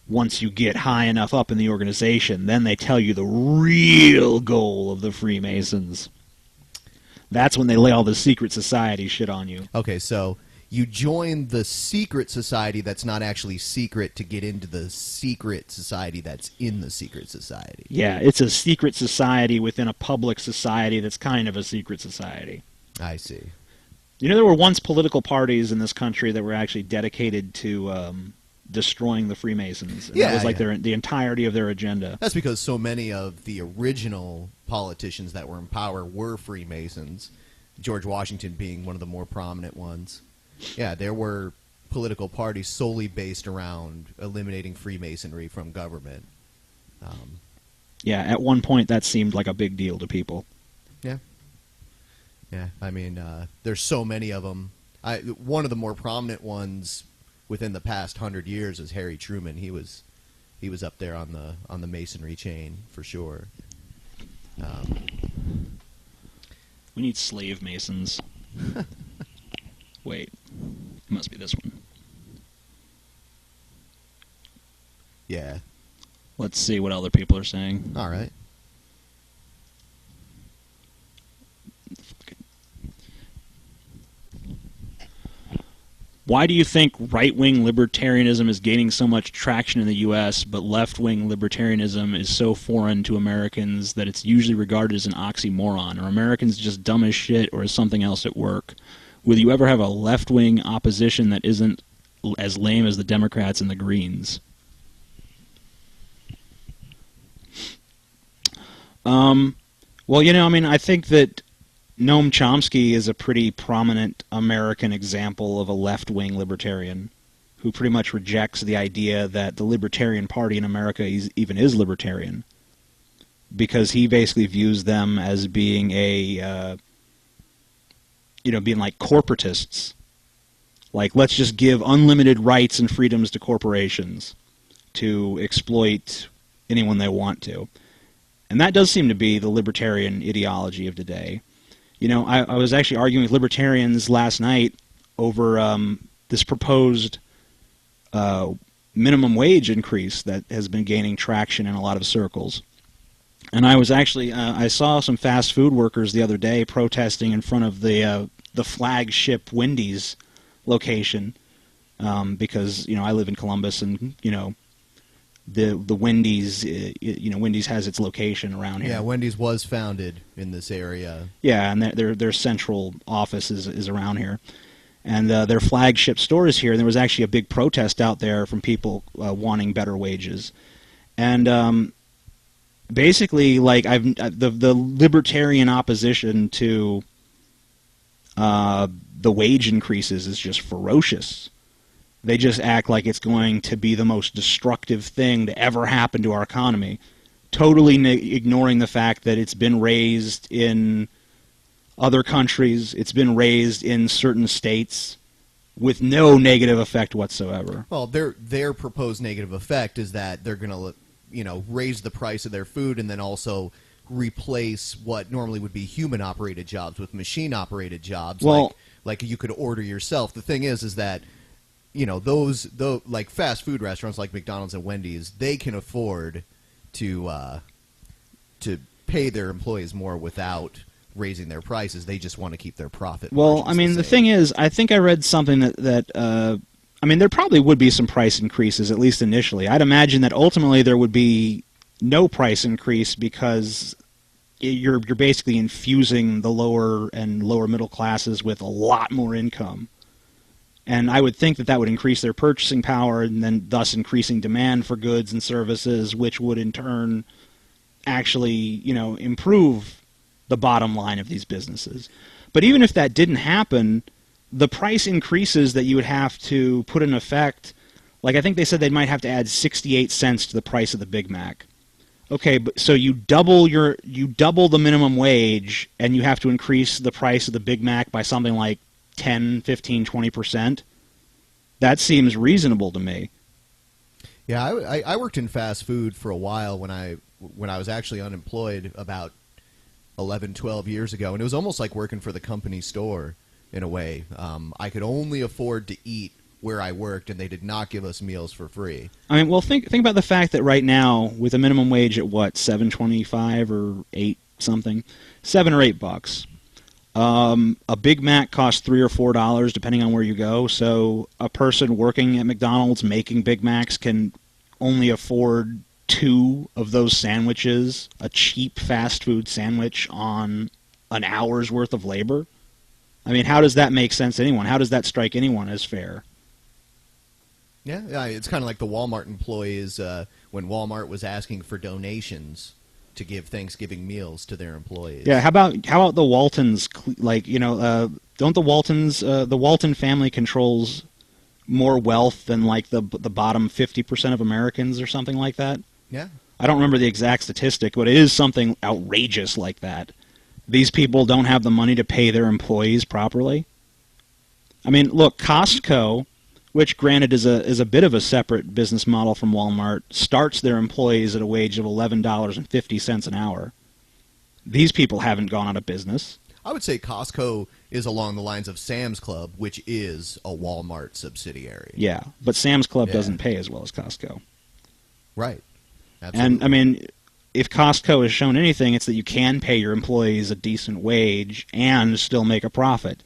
once you get high enough up in the organization, then they tell you the real goal of the Freemasons. That's when they lay all the secret society shit on you. Okay, so you join the secret society that's not actually secret to get into the secret society that's in the secret society. Yeah, it's a secret society within a public society that's kind of a secret society. I see. You know, there were once political parties in this country that were actually dedicated to destroying the Freemasons. And that was like the entirety of their agenda. That's because so many of the original politicians that were in power were Freemasons, George Washington being one of the more prominent ones. Yeah, there were political parties solely based around eliminating Freemasonry from government. Yeah, at one point that seemed like a big deal to people. Yeah. Yeah, I mean, there's so many of them. One of the more prominent ones within the past 100 years is Harry Truman. He was up there on the Masonry chain for sure. We need slave masons. Wait, it must be this one. Yeah. Let's see what other people are saying. All right. Why do you think right-wing libertarianism is gaining so much traction in the U.S., but left-wing libertarianism is so foreign to Americans that it's usually regarded as an oxymoron? Are Americans just dumb as shit, or is something else at work? Will you ever have a left-wing opposition that isn't as lame as the Democrats and the Greens? Well, you know, I mean, I think that Noam Chomsky is a pretty prominent American example of a left-wing libertarian who pretty much rejects the idea that the Libertarian Party in America even is libertarian, because he basically views them as being being like corporatists. Like, let's just give unlimited rights and freedoms to corporations to exploit anyone they want to. And that does seem to be the libertarian ideology of today. You know, I was actually arguing with libertarians last night over this proposed minimum wage increase that has been gaining traction in a lot of circles. And I was actually, I saw some fast food workers the other day protesting in front of the flagship Wendy's location because, you know, I live in Columbus and, you know, the Wendy's, Wendy's has its location around here. Yeah, Wendy's was founded in this area. Yeah, and their central office is around here. And their flagship store is here, and there was actually a big protest out there from people wanting better wages. And basically, like, the libertarian opposition to the wage increases is just ferocious. They just act like it's going to be the most destructive thing to ever happen to our economy, totally ignoring the fact that it's been raised in other countries, it's been raised in certain states with no negative effect whatsoever. Well, their proposed negative effect is that they're going to, you know, raise the price of their food and then also replace what normally would be human-operated jobs with machine-operated jobs. Well, like you could order yourself. The thing is that, you know, those like fast food restaurants like McDonald's and Wendy's, they can afford to pay their employees more without raising their prices. They just want to keep their profit. Well, I mean, the thing is, I think I read something that I mean, there probably would be some price increases, at least initially. I'd imagine that ultimately there would be no price increase because you're basically infusing the lower and lower middle classes with a lot more income. And I would think that that would increase their purchasing power and then thus increasing demand for goods and services, which would in turn actually, you know, improve the bottom line of these businesses. But even if that didn't happen, the price increases that you would have to put in effect, like I think they said they might have to add 68 cents to the price of the Big Mac. Okay, but so you double the minimum wage and you have to increase the price of the Big Mac by something like 10, 15, 20%. That seems reasonable to me. Yeah, I worked in fast food for a while when I was actually unemployed about 11, 12 years ago, and it was almost like working for the company store in a way. I could only afford to eat where I worked, and they did not give us meals for free. I mean, well, think about the fact that right now, with a minimum wage at what, $7.25 or $8 something, $7 or $8. A Big Mac costs $3 or $4 depending on where you go. So a person working at McDonald's making Big Macs can only afford 2 of those sandwiches, a cheap fast food sandwich, on an hour's worth of labor. I mean, how does that make sense to anyone? How does that strike anyone as fair? Yeah, it's kind of like the Walmart employees when Walmart was asking for donations to give Thanksgiving meals to their employees. Yeah, how about the Waltons? Like, don't the Waltons? The Walton family controls more wealth than like the bottom 50% of Americans or something like that. Yeah. I don't remember the exact statistic, but it is something outrageous like that. These people don't have the money to pay their employees properly. I mean, look, Costco, which granted is a bit of a separate business model from Walmart, starts their employees at a wage of $11.50 an hour. These people haven't gone out of business. I would say Costco is along the lines of Sam's Club, which is a Walmart subsidiary. Yeah, but Sam's Club doesn't pay as well as Costco. Right. Absolutely. And, I mean, if Costco has shown anything, it's that you can pay your employees a decent wage and still make a profit.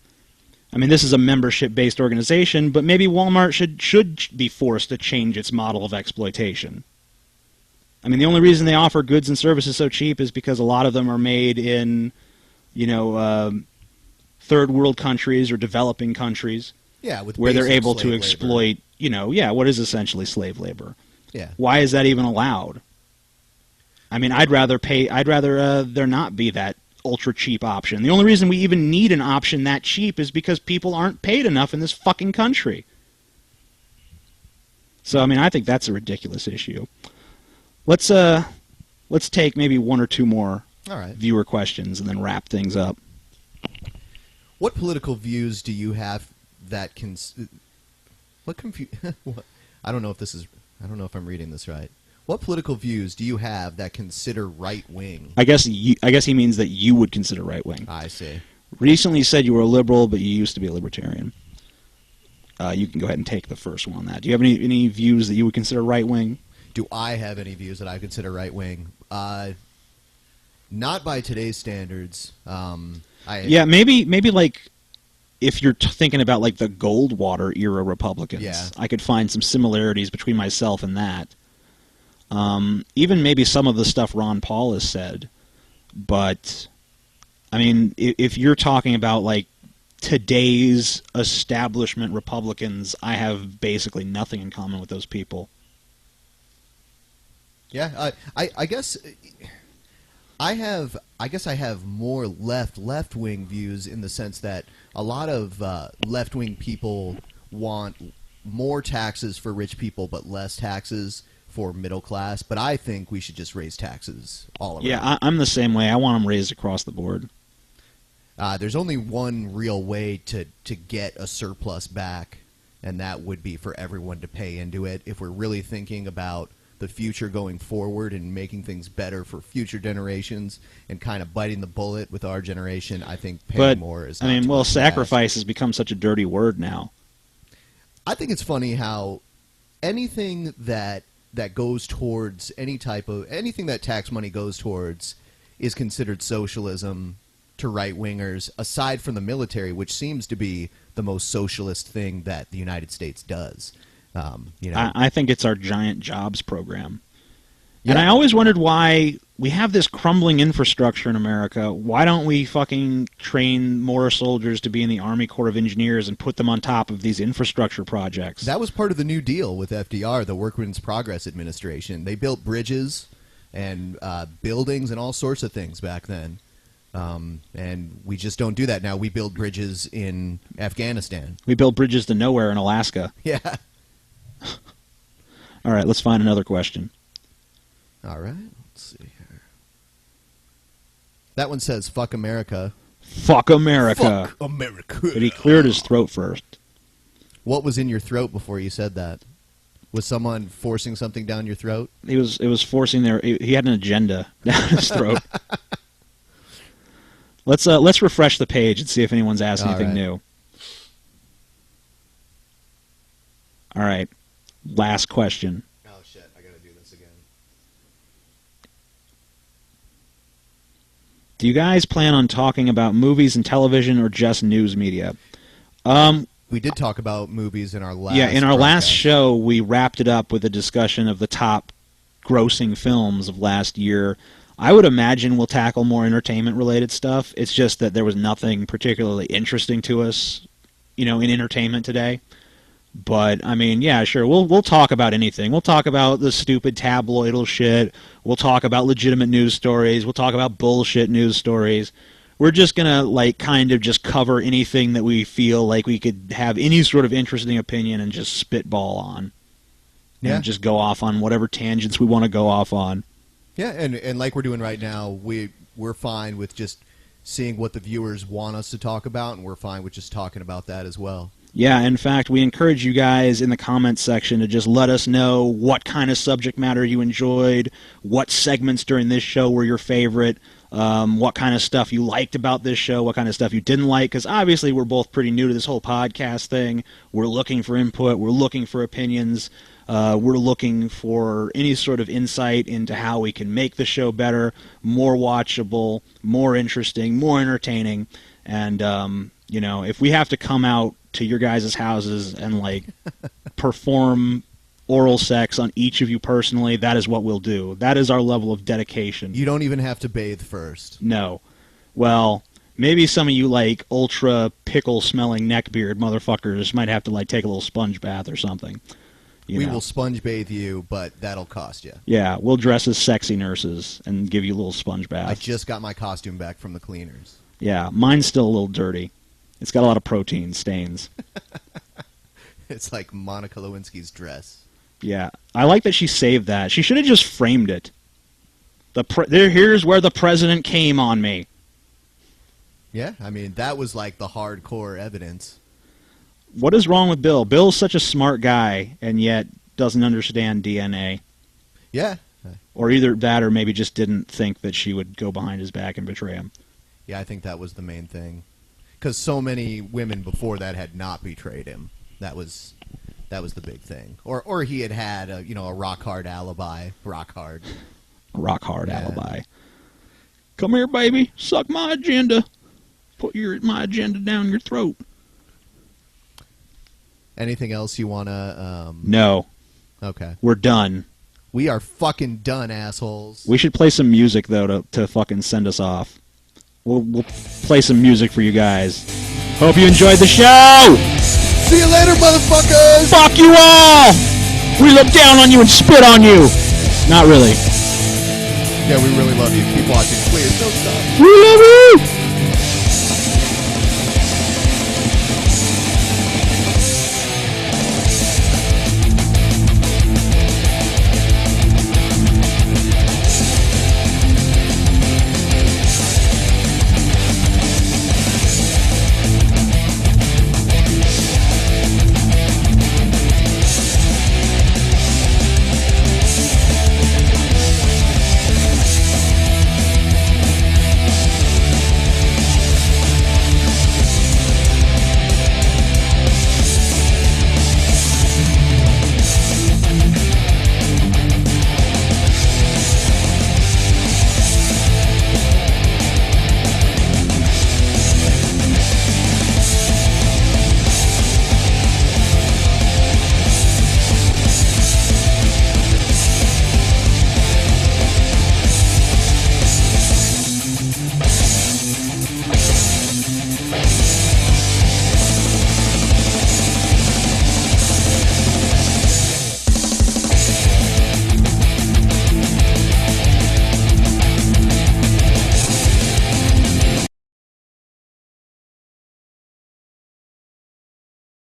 I mean, this is a membership-based organization, but maybe Walmart should be forced to change its model of exploitation. I mean, the only reason they offer goods and services so cheap is because a lot of them are made in, third world countries or developing countries. Yeah, with where they're basic able to slave exploit, what is essentially slave labor. Yeah. Why is that even allowed? I mean, I'd rather there not be that ultra cheap option. The only reason we even need an option that cheap is because people aren't paid enough in this fucking country. So, I mean, I think that's a ridiculous issue. Let's take maybe 1 or 2 more viewer questions and then wrap things up. What political views do you have that can... I don't know if I'm reading this right. What political views do you have that consider right-wing? I guess he means that you would consider right-wing. I see. Recently said you were a liberal, but you used to be a libertarian. You can go ahead and take the first one on that. Do you have any views that you would consider right-wing? Do I have any views that I consider right-wing? Not by today's standards. Yeah, maybe like if you're thinking about like the Goldwater era Republicans, I could find some similarities between myself and that. Even maybe some of the stuff Ron Paul has said. But, I mean, if you're talking about, like, today's establishment Republicans, I have basically nothing in common with those people. Yeah, I guess I have more left-wing views in the sense that a lot of left-wing people want more taxes for rich people but less taxes for middle class, but I think we should just raise taxes all around. Yeah, I'm the same way. I want them raised across the board. There's only one real way to get a surplus back, and that would be for everyone to pay into it. If we're really thinking about the future going forward and making things better for future generations and kind of biting the bullet with our generation, I think paying more is not too much to sacrifice ask. has become such a dirty word now. I think it's funny how anything that goes towards anything that tax money goes towards is considered socialism to right-wingers, aside from the military, which seems to be the most socialist thing that the United States does. I think it's our giant jobs program. Yeah. And I always wondered why we have this crumbling infrastructure in America. Why don't we fucking train more soldiers to be in the Army Corps of Engineers and put them on top of these infrastructure projects? That was part of the New Deal with FDR, the Workmen's Progress Administration. They built bridges and buildings and all sorts of things back then. And we just don't do that now. We build bridges in Afghanistan. We build bridges to nowhere in Alaska. Yeah. All right, let's find another question. All right, let's see here. That one says, fuck America. Fuck America. Fuck America. But he cleared his throat first. What was in your throat before you said that? Was someone forcing something down your throat? It was forcing he had an agenda down his throat. Let's refresh the page and see if anyone's asked anything new. All right. Last question. Oh, shit. I got to do this again. Do you guys plan on talking about movies and television or just news media? We did talk about movies in our last in our last broadcast. show, we wrapped it up with a discussion of the top grossing films of last year. I would imagine we'll tackle more entertainment-related stuff. It's just that there was nothing particularly interesting to us, in entertainment today. But, I mean, yeah, sure, we'll talk about anything. We'll talk about the stupid tabloidal shit. We'll talk about legitimate news stories. We'll talk about bullshit news stories. We're just going to, kind of just cover anything that we feel like we could have any sort of interesting opinion and just spitball on. Yeah. And just go off on whatever tangents we want to go off on. Yeah, and like we're doing right now, we're fine with just seeing what the viewers want us to talk about, and we're fine with just talking about that as well. Yeah, in fact, we encourage you guys in the comments section to just let us know what kind of subject matter you enjoyed, what segments during this show were your favorite, what kind of stuff you liked about this show, what kind of stuff you didn't like, because obviously we're both pretty new to this whole podcast thing. We're looking for input. We're looking for opinions. We're looking for any sort of insight into how we can make the show better, more watchable, more interesting, more entertaining. And, if we have to come out to your guys' houses and, perform oral sex on each of you personally, that is what we'll do. That is our level of dedication. You don't even have to bathe first. No. Well, maybe some of you, ultra pickle-smelling neckbeard motherfuckers might have to, take a little sponge bath or something. We will sponge bathe you, but that'll cost you. Yeah, we'll dress as sexy nurses and give you a little sponge bath. I just got my costume back from the cleaners. Yeah, mine's still a little dirty. It's got a lot of protein stains. It's like Monica Lewinsky's dress. Yeah, I like that she saved that. She should have just framed it. Here's where the president came on me. Yeah, I mean, that was the hardcore evidence. What is wrong with Bill? Bill's such a smart guy, and yet doesn't understand DNA. Yeah. Or either that or maybe just didn't think that she would go behind his back and betray him. Yeah, I think that was the main thing. Because so many women before that had not betrayed him. That was the big thing. Or he had a rock-hard alibi. Rock-hard. Rock-hard alibi. Come here, baby. Suck my agenda. Put my agenda down your throat. Anything else you want to... No. Okay. We're done. We are fucking done, assholes. We should play some music, though, to fucking send us off. We'll play some music for you guys. Hope you enjoyed the show! See you later, motherfuckers! Fuck you all! We look down on you and spit on you! Not really. Yeah, we really love you. Keep watching, please. Don't stop. We love you!